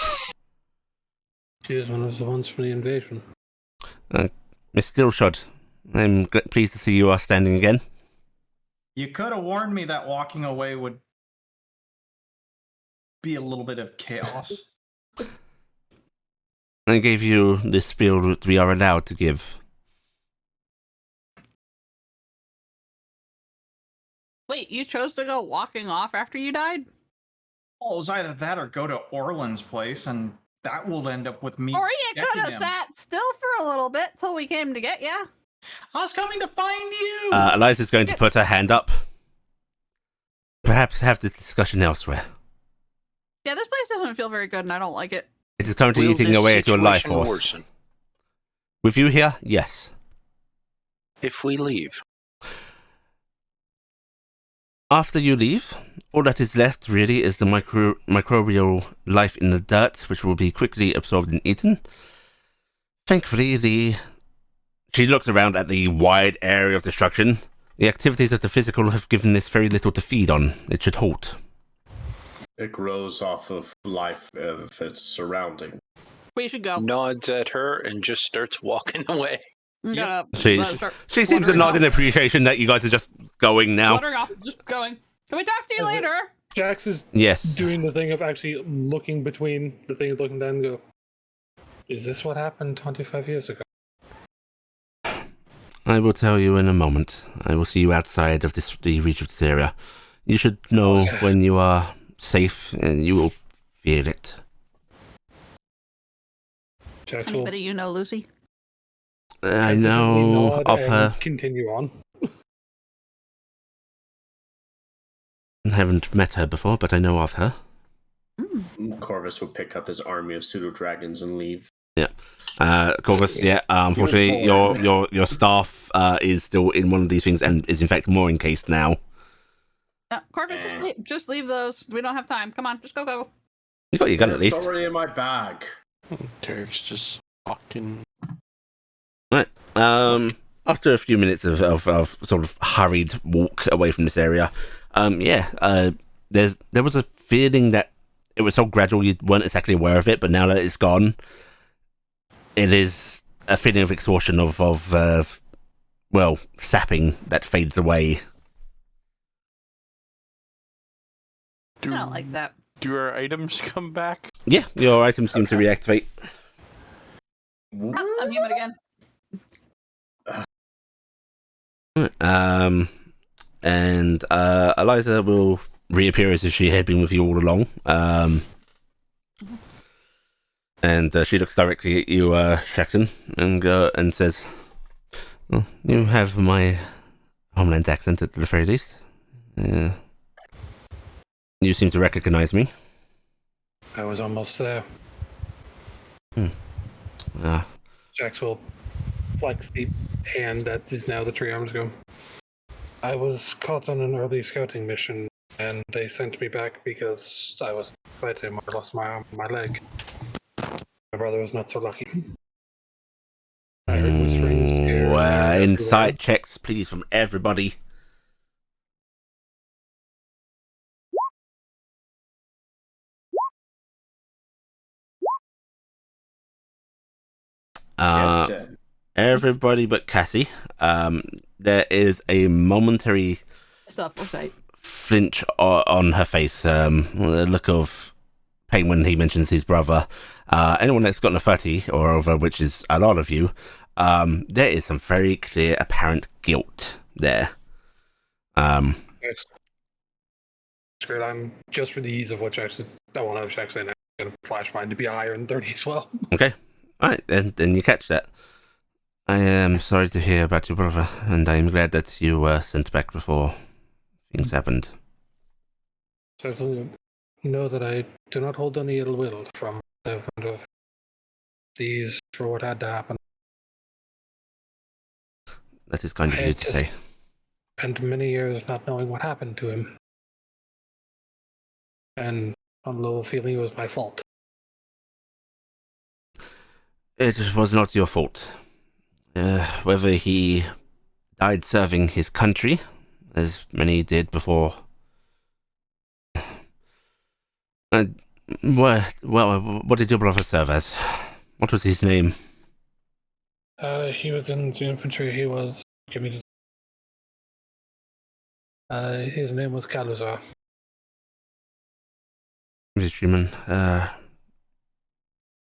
She is one of the ones from the invasion. Miss Stillshot, I'm pleased to see you are standing again. You could have warned me that walking away would be a little bit of chaos. I gave you the spiel that we are allowed to give. Wait, you chose to go walking off after you died? Well, it was either that or go to Orland's place, and that will end up with me. Or you could checking have him. sat still for a little bit till we came to get you. I was coming to find you. Eliza's going to put her hand up. Perhaps have this discussion elsewhere. Yeah, this place doesn't feel very good, and I don't like it. It is currently Will eating this away at your life situation force. worsen With you here, yes. if we leave? After you leave, all that is left really is the microbial life in the dirt, which will be quickly absorbed and eaten. Thankfully, she looks around at the wide area of destruction. The activities of the physical have given this very little to feed on. It should halt. It grows off of life of its surrounding. We should go. Nods at her and just starts walking away. We gotta She seems to nod in appreciation that you guys are just going now. Wandering off, just going. Can we talk to you later? Jax is Yes. doing the thing of actually looking between the things, looking down and go, is this what happened 25 years ago? I will tell you in a moment. I will see you outside of the reach of this area. You should know when you are safe, and you will feel it. Jax will Anybody you know, Lucy? I hesitantly know nod of and her. Continue on. I haven't met her before, but I know of her. Corvus will pick up his army of pseudo dragons and leave. Corvus, unfortunately, your staff is still in one of these things and is in fact more encased now. Corvus, just leave those. We don't have time. Come on, just go. You got your gun at It's least. already in my bag. Tarek's just walking. Right. After a few minutes of sort of hurried walk away from this area, there was a feeling that it was so gradual you weren't exactly aware of it, but now that it's gone, it is a feeling of exhaustion of sapping that fades away. Do, I don't like that. Do our items come back? Yeah, your items seem to reactivate. I'm human again. And Eliza will reappear as if she had been with you all along. And she looks directly at you, Jackson, and says, well, "You have my homeland accent at the very least. You seem to recognize me." I was almost there. Jax will flex the hand that is now the tree arms go. I was caught on an early scouting mission, and they sent me back because I was fighting. I lost my arm, my leg. My brother was not so lucky. I heard whisperings here and there Insight everywhere. checks, please, from everybody. Everybody but Cassie. There is a momentary flinch on her face. A look of pain when he mentions his brother. Anyone that's gotten a 30 or over, which is a lot of you, there is some very clear, apparent guilt there. I'm just for the ease of what Jax is. I won't have Jax in. I'm going to flash mine to be higher than 30 as well. Okay. Alright, then you catch that. I am sorry to hear about your brother, and I am glad that you were sent back before things happened. Certainly know that I do not hold any ill will from the event of these for what had to happen. That is kind of you to say. Spent many years not knowing what happened to him. And on low feeling it was my fault. It was not your fault. Whether he died serving his country, as many did before. Well, what did your brother serve as? What was his name? He was in the infantry. He was. His name was Kaluzar. Infantryman.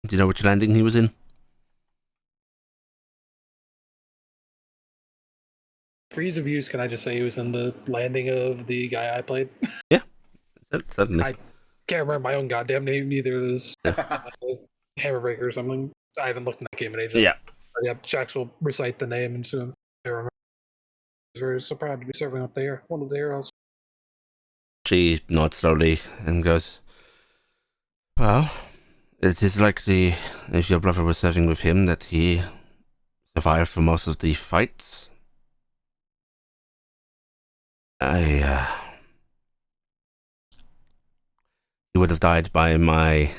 Do you know which landing he was in? For ease of use, can I just say he was in the landing of the guy I played? Yeah, certainly. I can't remember my own goddamn name either. It was Hammerbreaker or something. I haven't looked in that game in ages. Yeah. But yeah, Jax will recite the name and soon I remember. I was very so proud to be serving up there, one of the heroes. She nods slowly and goes, well, it is likely, if your brother was serving with him, that he survived for most of the fights. He would have died by my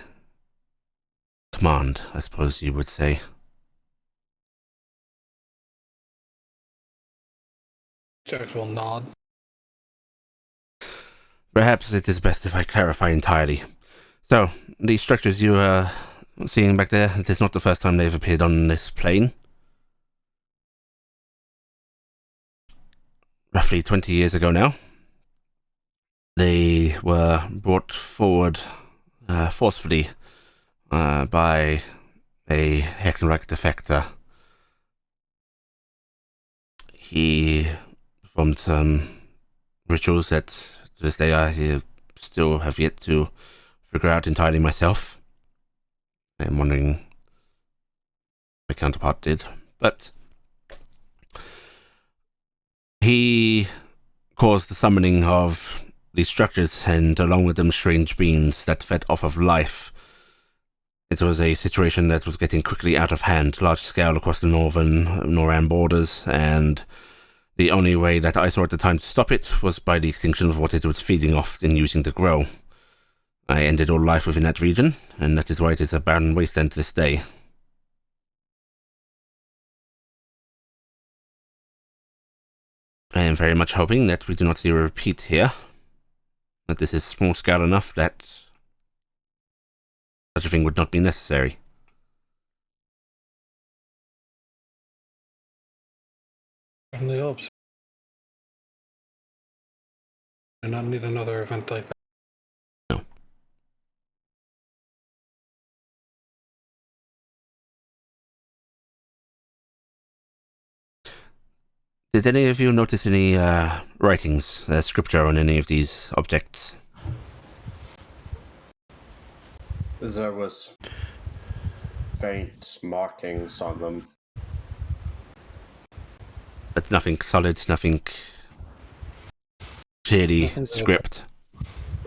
command, I suppose you would say. Jax will nod. Perhaps it is best if I clarify entirely. So, the structures you are seeing back there, it is not the first time they've appeared on this plane. Roughly 20 years ago now. They were brought forward forcefully by a Heckenreich defector. He performed some rituals that to this day I still have yet to figure out entirely myself. I'm wondering my counterpart did. But he caused the summoning of these structures, and along with them strange beings that fed off of life. It was a situation that was getting quickly out of hand, large scale across the Noran borders, and the only way that I saw at the time to stop it was by the extinction of what it was feeding off and using to grow. I ended all life within that region, and that is why it is a barren wasteland to this day. I am very much hoping that we do not see a repeat here, that this is small scale enough that such a thing would not be necessary. Certainly hope so. I do not need another event like that. Did any of you notice any writings, scripture on any of these objects? There was faint markings on them. But nothing solid, nothing clearly Nothing script.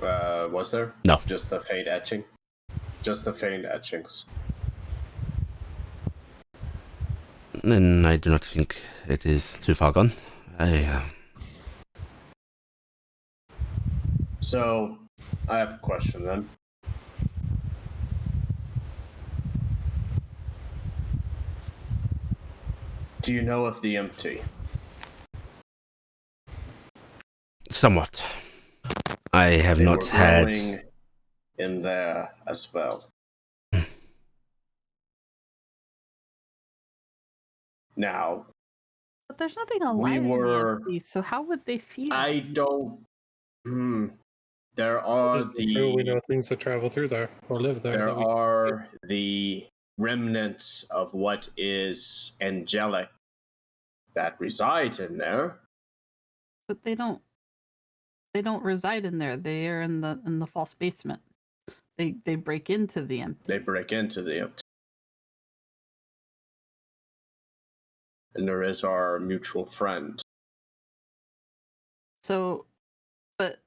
Was there? No. Just the faint etching? Just the faint etchings. Then I do not think it is too far gone. So, I have a question then. Do you know of the empty? Somewhat. I have They not were had. growing in there as well. Now, But there's nothing alive were- in the empty, so how would they feed? I don't. There are Sure, we the know things that travel through there or live there. there that we- are the remnants of what is angelic that resides in there. But they don't. They don't reside in there. They are in the false basement. They break into the empty. They break into the empty. And there is our mutual friend. So, but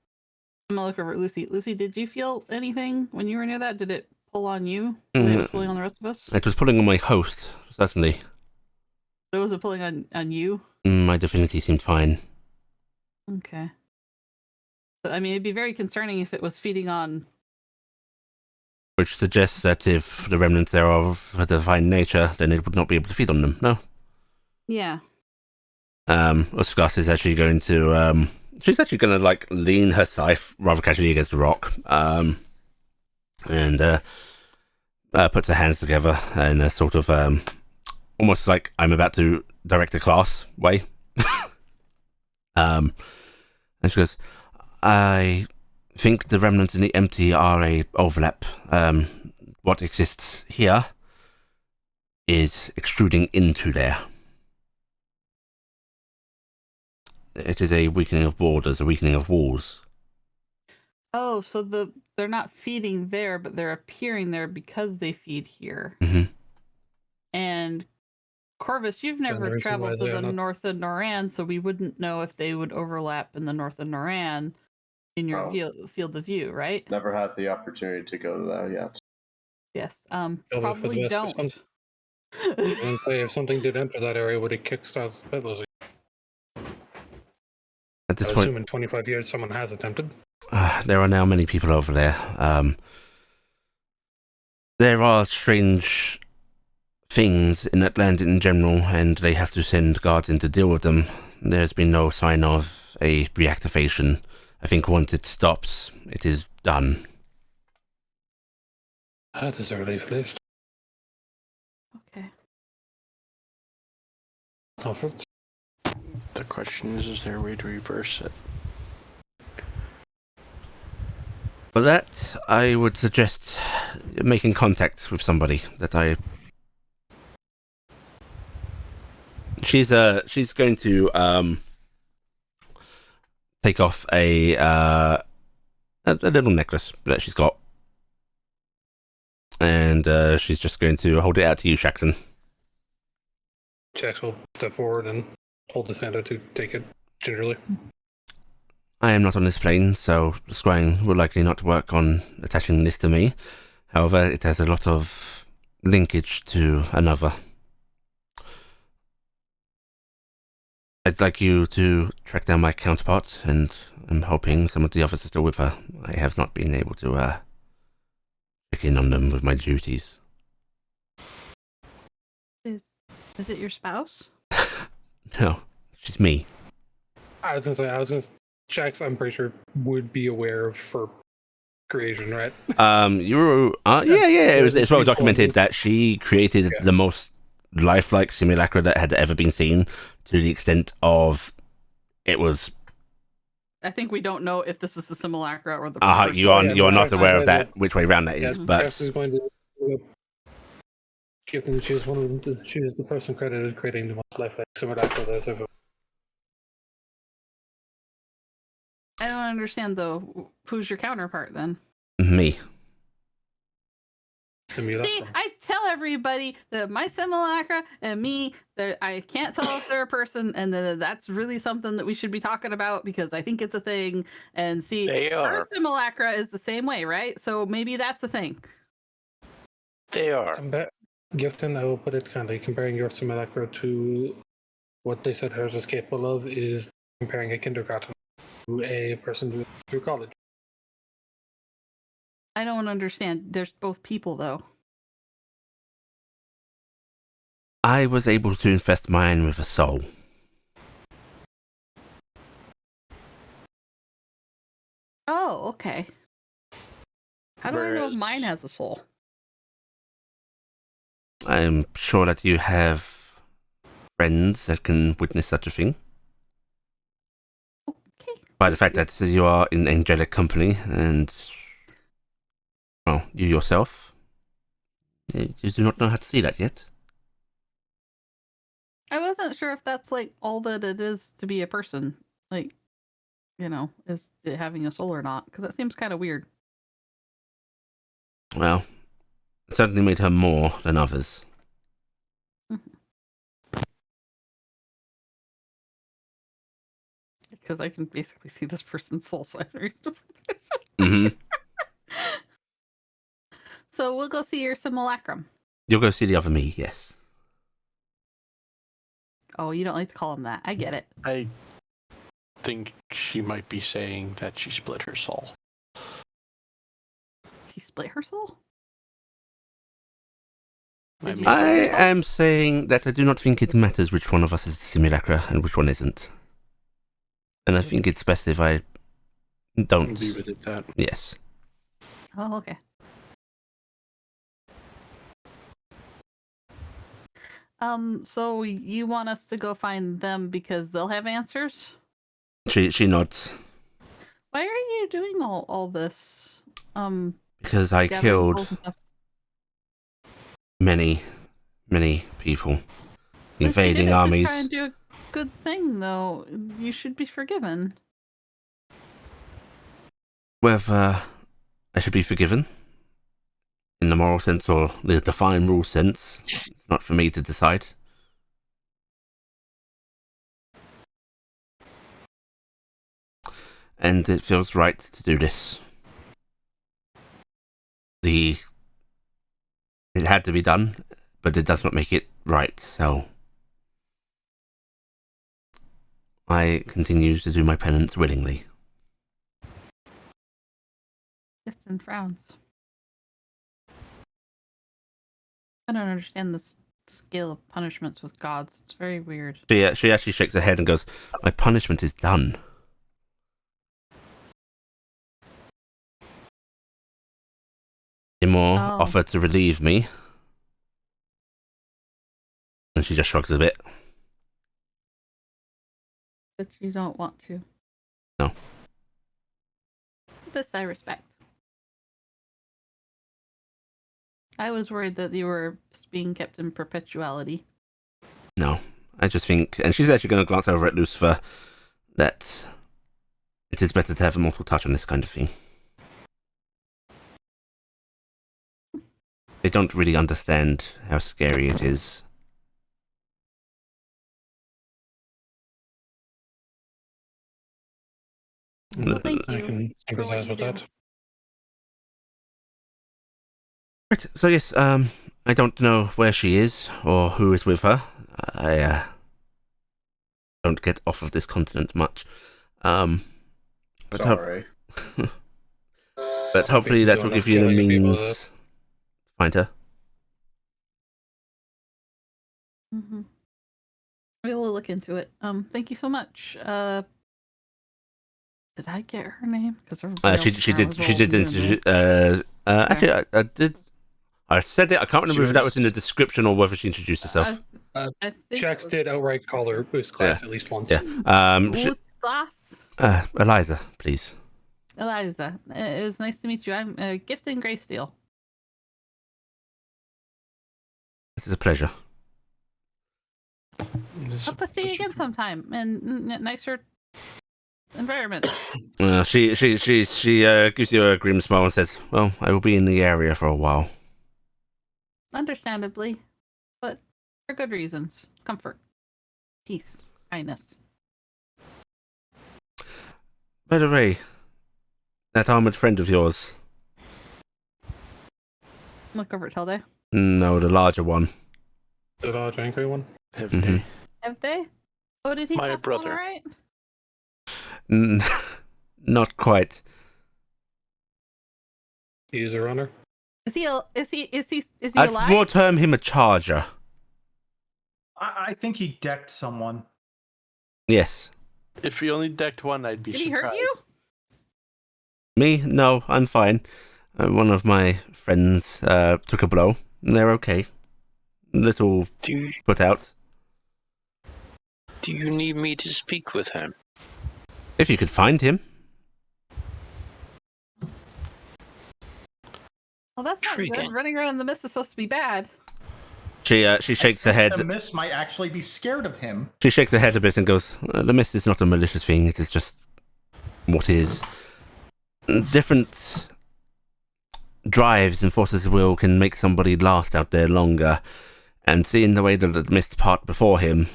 I'm gonna look over at Lucy. Lucy, did you feel anything when you were near that? Did it pull on you? And it was pulling on the rest of us? It was pulling on my host, certainly. But was it pulling on you? My divinity seemed fine. Okay. But I mean, it'd be very concerning if it was feeding on. Which suggests that if the remnants thereof had a divine nature, then it would not be able to feed on them, no? Yeah. Uskas is actually going to, she's actually going to, like, lean her scythe rather casually against the rock, and puts her hands together in a sort of, almost like I'm about to direct a class way. And she goes, I think the remnants in the empty are a overlap. What exists here is extruding into there. It is a weakening of borders, a weakening of walls. Oh, so they're not feeding there, but they're appearing there because they feed here. Mm-hmm. And Corvus, you've never reason traveled why to they're the not- north of Noran, so we wouldn't know if they would overlap in the north of Noran in your field of view, right? Never had the opportunity to go there yet. Yes. for the Probably best or don't. something. And say if something did enter that area, would it kickstart the peddlers? At this I point, assume in 25 years someone has attempted. there are now many people over there. There are strange things in Atlantis in general, and they have to send guards in to deal with them. There's been no sign of a reactivation. I think once it stops, it is done. That is a relief list. Okay. Comforts. The question is there a way to reverse it? For that, I would suggest making contact with somebody that I. She's going to take off a little necklace that she's got, and she's just going to hold it out to you, Shaxon. Jax will step forward and hold his hand out to take it gingerly. I am not on this plane, so the scrying will likely not work on attaching this to me. However, it has a lot of linkage to another. I'd like you to track down my counterpart, and I'm hoping some of the others are still with her. I have not been able to check in on them with my duties. Is it your spouse? No, she's me. I was gonna say, Jax, I'm pretty sure, would be aware of her creation, right? It's well documented that she created the most lifelike simulacra that had ever been seen, to the extent of it was. I think we don't know if this is the simulacra or the. You are not aware of that, which way round that is, Yeah, but Jax is going to give them. She's the person credited creating the most lifelike simulacra there's ever. I don't understand though. Who's your counterpart then? Me. See, I tell everybody that my simulacra and me, that I can't tell if they're a person, and that's really something that we should be talking about because I think it's a thing. And see, our simulacra is the same way, right? So maybe that's the thing. They are. Gifton, I will put it kindly. Comparing your simulacra to what they said hers is capable of is comparing a kindergarten to a person through college. I don't understand. There's both people, though. I was able to infest mine with a soul. Oh, okay. How do I know if mine has a soul? I'm sure that you have friends that can witness such a thing. Okay. By the fact that you are in angelic company and, well, you yourself, you do not know how to see that yet. I wasn't sure if that's like all that it is to be a person. Like, you know, is it having a soul or not? Because that seems kind of weird. Well, it certainly made her more than others. Because I can basically see this person's soul, so I have no reason to believe this. Mm-hmm. So we'll go see your simulacrum. You'll go see the other me, yes. Oh, you don't like to call him that. I get it. I think she might be saying that she split her soul. She split her soul? I am saying that I do not think it matters which one of us is the simulacra and which one isn't. And I think it's best if I don't. Leave it at that. Yes. Oh, okay. So you want us to go find them because they'll have answers? She nods. Why are you doing all this? Because I killed many people. Invading armies. Try and do a good thing, though. You should be forgiven. Whether I should be forgiven in the moral sense or the defined rule sense, it's not for me to decide. And it feels right to do this. It had to be done, but it does not make it right, so I continue to do my penance willingly. Justin frowns. I don't understand the scale of punishments with gods. It's very weird. She actually shakes her head and goes, "My punishment is done." Imor offered to relieve me, and she just shrugs a bit. But you don't want to. No. This I respect. I was worried that you were being kept in perpetuality. No, I just think, and she's actually going to glance over at Lucifer, that it is better to have a mortal touch on this kind of thing. They don't really understand how scary it is. Well, thank you. I can sympathize with that. Right, so yes, I don't know where she is or who is with her. I don't get off of this continent much. But Sorry. but hopefully that will give you the means to find her. Mm-hmm. We will look into it. Thank you so much. Did I get her name? Because she did. Actually, I did. I said it. I can't remember if that was in the description or whether she introduced herself. Jax did outright call her boost class at least once. Yeah. Boost class? Eliza, please. Eliza, it was nice to meet you. I'm Gifton Greysteel. This is a pleasure. Hope to see you again sometime, and nicer environment. She gives you a grim smile and says, "Well, I will be in the area for a while." Understandably, but for good reasons. Comfort, peace, kindness. By the way, that armored friend of yours. Look over at Tilde. No, the larger one. The large angry one. Mm-hmm. Have they? Oh, did he My pass brother. on all right? Not quite. He's a runner. Is he I'd alive? more term him a charger. I think he decked someone. Yes. If he only decked one, I'd be Did he surprised. hurt you? Me? No, I'm fine. One of my friends took a blow. They're okay. Little put out. Do you need me to speak with him? If you could find him. Well, that's not Intriguing. good. Running around in the mist is supposed to be bad. She shakes her head. The mist might actually be scared of him. She shakes her head a bit and goes, "The mist is not a malicious thing. It is just what is. Different drives and forces of will can make somebody last out there longer. And seeing the way that the mist part before him,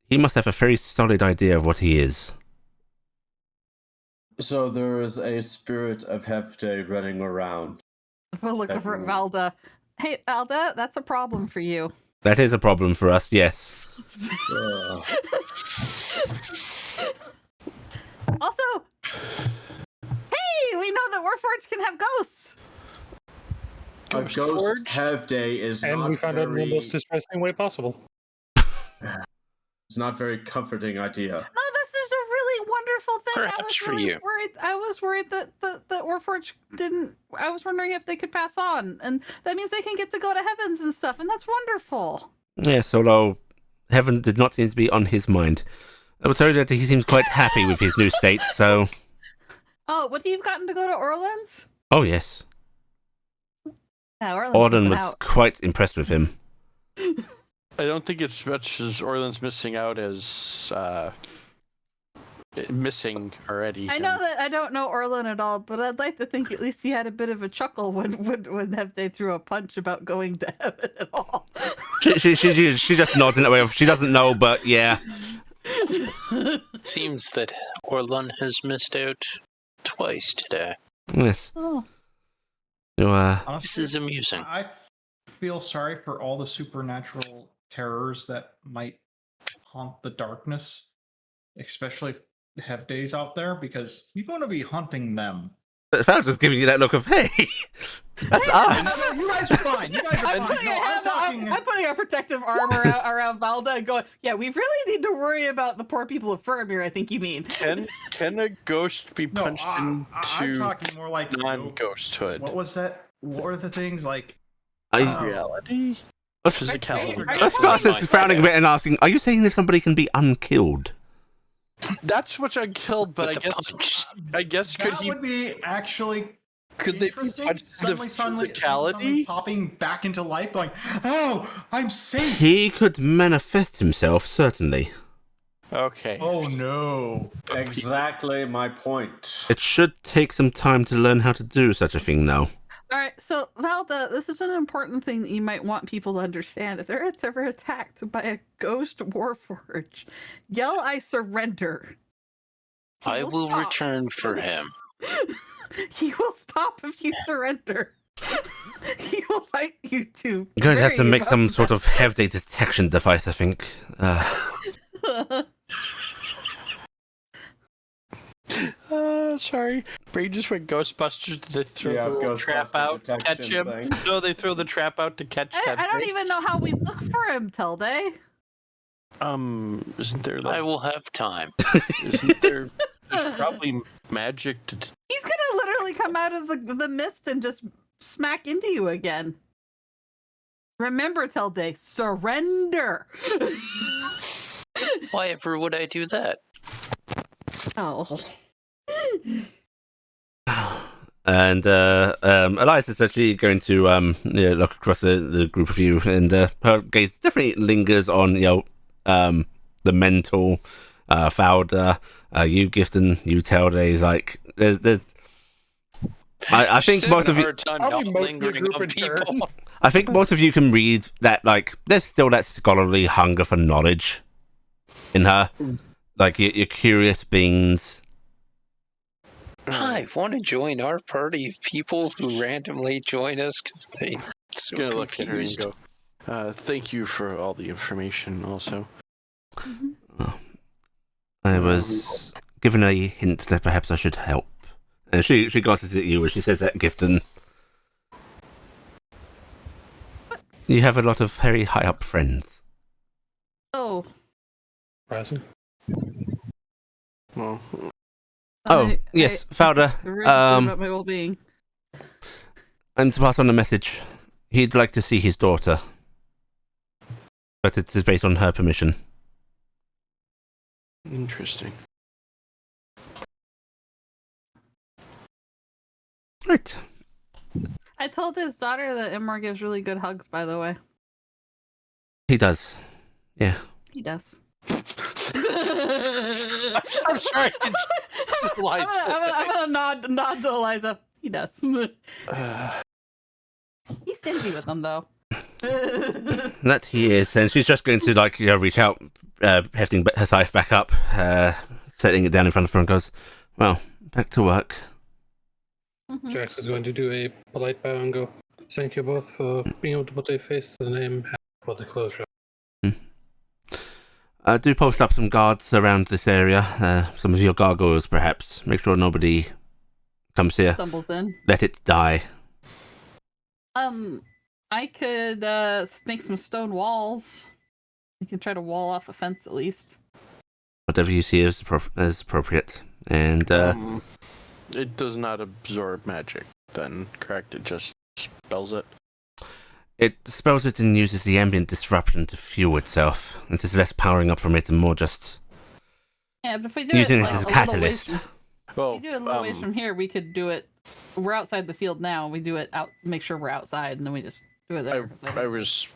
he must have a very solid idea of what he is." So there is a spirit of Hefte running around. We'll look over at Valda. Hey, Valda, that's a problem for you. That is a problem for us, yes. Also, hey, we know that Warforged can have ghosts. A ghost Hefte is And not we found out in the very... most distressing way possible. It's not a very comforting idea. No, this is a really wonderful thing. Perhaps for you. I was worried that Warforged didn't. I was wondering if they could pass on, and that means they can get to go to heavens and stuff, and that's wonderful. Yes, although heaven did not seem to be on his mind. I will tell you that he seems quite happy with his new state, so... Oh, would he have gotten to go to Orleans? Oh, yes. Yeah, Orleans Orden was was quite impressed with him. I don't think it's much as Orland's missing out as missing already. I know that I don't know Orlin at all, but I'd like to think at least he had a bit of a chuckle when Hefte threw a punch about going to heaven at all. She just nods in that way of, she doesn't know, but yeah. It seems that Orlun has missed out twice today. Yes. Oh. You, Honestly, This is amusing. I feel sorry for all the supernatural terrors that might haunt the darkness, especially if they have days out there, because we want to be hunting them. But Fal's just giving you that look of, hey, that's us. No, you guys are fine. You guys are I'm fine. putting, I'm putting a protective arm around Valda and going, yeah, we really need to worry about the poor people of Firmir, I think you mean. Can a ghost be No, punched I'm into talking more like non-ghosthood? What was that? What were the things like? Reality? Physicality. Oscar is frowning a bit and asking, are you saying if somebody can be unkilled? That's what's unkilled, but With a punch. I guess could That he? would be actually Could they be interesting. punched Suddenly, into suddenly physicality? popping back into life, going, "Oh, I'm safe." He could manifest himself, certainly. Okay. Oh no! Exactly my point. It should take some time to learn how to do such a thing now. All right, so Valda, this is an important thing that you might want people to understand. If they're ever attacked by a ghost warforged, yell, "I surrender." He I will stop. return for him. He will stop if you surrender. He will fight you too. You're going to have to make some sort of heavy detection device, I think. Sorry. Brain just went Ghostbusters. Did they throw the little trap Ghostbuster out to catch detection him? thing. No, they throw the trap out to catch I that don't thing. even know how we look for him, Tilde. Isn't there I like, will have time. isn't there, there's probably magic to, He's gonna literally come out of the mist and just smack into you again. Remember, Tilde, surrender. Why ever would I do that? Oh. And Elias is actually going to look across the group of you, and her gaze definitely lingers on the mental Fowler, you, Gifton, you, Telde. Like, there's. I think Just most having of a you. hard time Probably not most of the lingering group on in people. turn. I think most of you can read that. Like, there's still that scholarly hunger for knowledge in her. Like, you're curious beings. Hi, want to join our party of people who randomly join us because they so Gonna look at her and confused? go, thank you for all the information also. I was given a hint that perhaps I should help. And she glances at you as she says that, Gifton. You have a lot of very high up friends. Oh. Surprising. Well, Oh, yes, Fowler. About my well-being. And to pass on the message, he'd like to see his daughter. But it is based on her permission. interesting. Right. I told his daughter that Imor gives really good hugs, by the way. He does. Yeah. He does. I'm sorry. I'm gonna nod to Eliza. He does. He's stingy with them, though. That he is. And she's just going to, like, reach out, hefting her scythe back up, setting it down in front of her and goes, well, back to work. Jax is going to do a polite bow and go, thank you both for being able to put a face to the name for the closure. Do post up some guards around this area. Some of your gargoyles, perhaps. Make sure nobody comes here. Stumbles in. Let it die. I could make some stone walls. You can try to wall off a fence at least. Whatever you see is appropriate. And It does not absorb magic, then, correct? It just spells it. it dispels it and uses the ambient disruption to fuel itself. It is less powering up from it and more just Yeah, but if we do using it, it like, as a little ways catalyst. from- Well, if we do it a little ways from here, we could do it. We're outside the field now. We do it out. Make sure we're outside, and then we just do it there. I was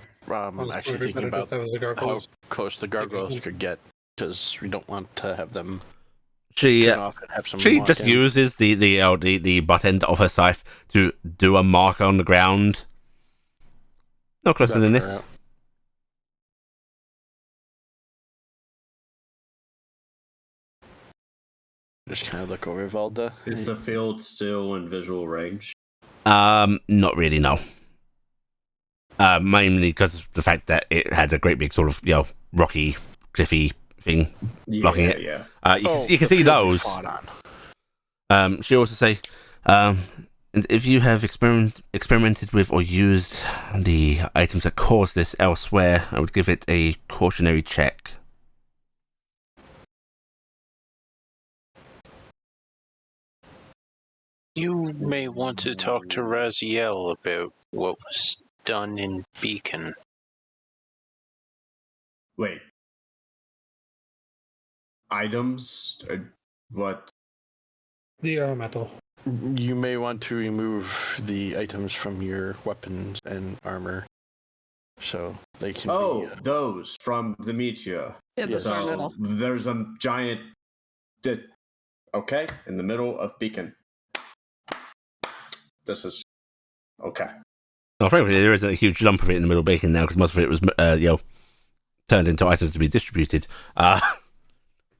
actually thinking about how close the gargoyles could get, because we don't want to have them She turn off and have someone she walk just in. uses the butt end of her scythe to do a mark on the ground. No closer than That's this. fair. Just kind of look over Valda. Is the field still in visual range? Not really, no. Mainly because of the fact that it had a great big sort of, rocky, cliffy thing blocking it. Yeah. You can see those. She also say, and if you have experimented with or used the items that cause this elsewhere, I would give it a cautionary check. You may want to talk to Raziel about what was done in Beacon. Wait. Items? What? The metal. You may want to remove the items from your weapons and armor, so they can. Oh, be, those from the meteor. Yeah, those Yes. are So metal. there's a giant. Okay, in the middle of Beacon. This is okay. Well, frankly, there isn't a huge lump of it in the middle of bacon now because most of it was, turned into items to be distributed.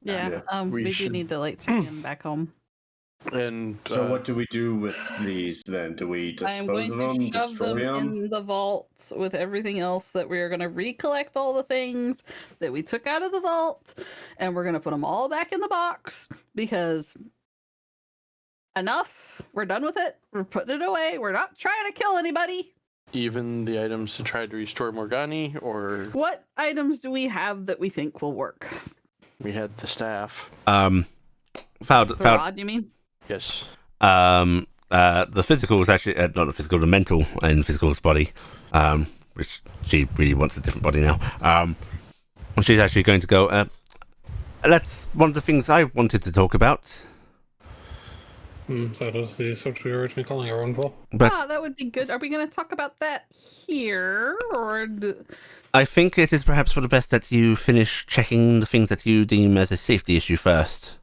Yeah, we we do should- need to check in back home. And So what do we do with these then? Do we I am dispose going of to them, shove destroy them them? in the vault with everything else that we are going to recollect all the things that we took out of the vault, and we're going to put them all back in the box because enough. We're done with it. We're putting it away. We're not trying to kill anybody. even the items to try to restore Morgani, or What items do we have that we think will work? we had the staff. Found For Rod, you mean? Yes. the physical is actually not the physical, the mental and physical's body, which she really wants a different body now. She's actually going to go. That's one of the things I wanted to talk about. So that was the subject we were originally calling our own for. But that would be good. Are we going to talk about that here, or? I think it is perhaps for the best that you finish checking the things that you deem as a safety issue first.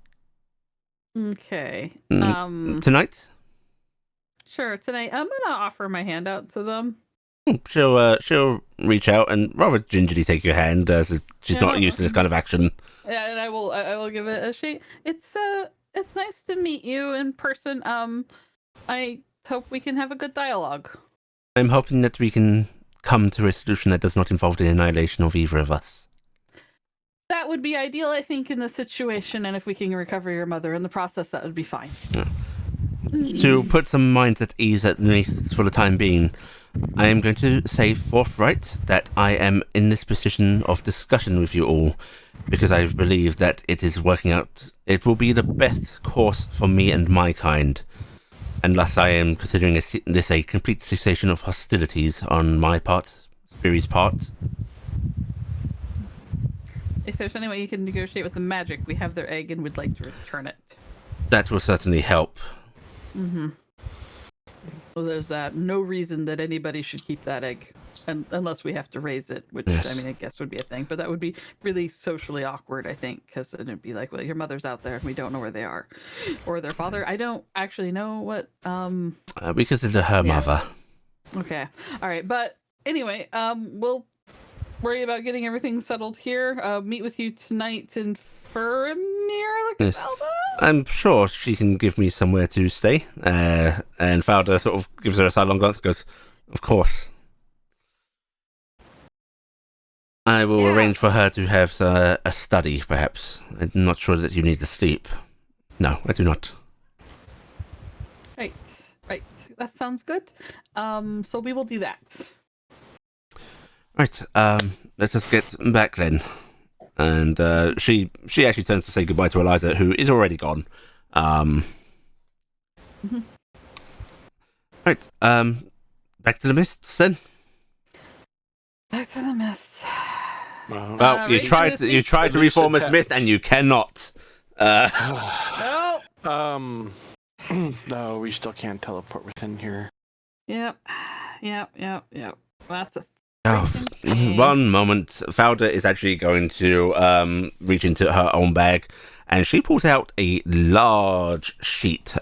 Okay. Tonight? Sure. Tonight, I'm gonna offer my hand out to them. She'll reach out and rather gingerly take your hand, as she's not used to this kind of action. Yeah, and I will give it a shake. It's nice to meet you in person. I hope we can have a good dialogue. I'm hoping that we can come to a solution that does not involve the annihilation of either of us. That would be ideal, I think, in this situation, and if we can recover your mother in the process, that would be fine. Yeah. To put some minds at ease, at least for the time being, I am going to say forthright that I am in this position of discussion with you all, because I believe that it is working out. It will be the best course for me and my kind, and thus I am considering this a complete cessation of hostilities on my part, Spiri's part. If there's any way you can negotiate with the magic, we have their egg and would like to return it. That will certainly help. Well, there's that. No reason that anybody should keep that egg, unless we have to raise it, which Yes. I mean, I guess would be a thing. But that would be really socially awkward, I think, because it'd be like, well, your mother's out there and we don't know where they are, or their father. I don't actually know what. Because it's her mother. Okay, all right. But anyway, we'll worry about getting everything settled here. Meet with you tonight in Furimir. Yes. I'm sure she can give me somewhere to stay. And Fowler sort of gives her a sidelong glance and goes, of course. I will arrange for her to have a study, perhaps. I'm not sure that you need to sleep. No, I do not. Right. That sounds good. So we will do that. Right, let's just get back then. And she actually turns to say goodbye to Eliza, who is already gone. Right, back to the mists then. Back to the mist. Well, you tried to reform as mist, and you cannot. No. No, we still can't teleport within here. Yep. That's a. One moment. Fowler is actually going to reach into her own bag, and she pulls out a large sheet.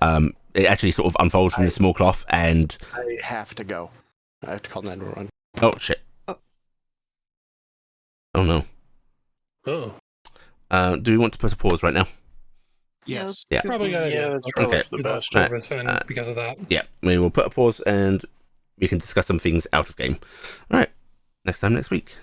It actually sort of unfolds from the small cloth, and I have to go. I have to call 911. oh shit! Oh no! Oh. Do we want to put a pause right now? Yes. Yeah. Probably good idea. that's Let's probably Okay. the best. service and because of that. Yeah, we will put a pause, and we can discuss some things out of game. All right. Next time next week.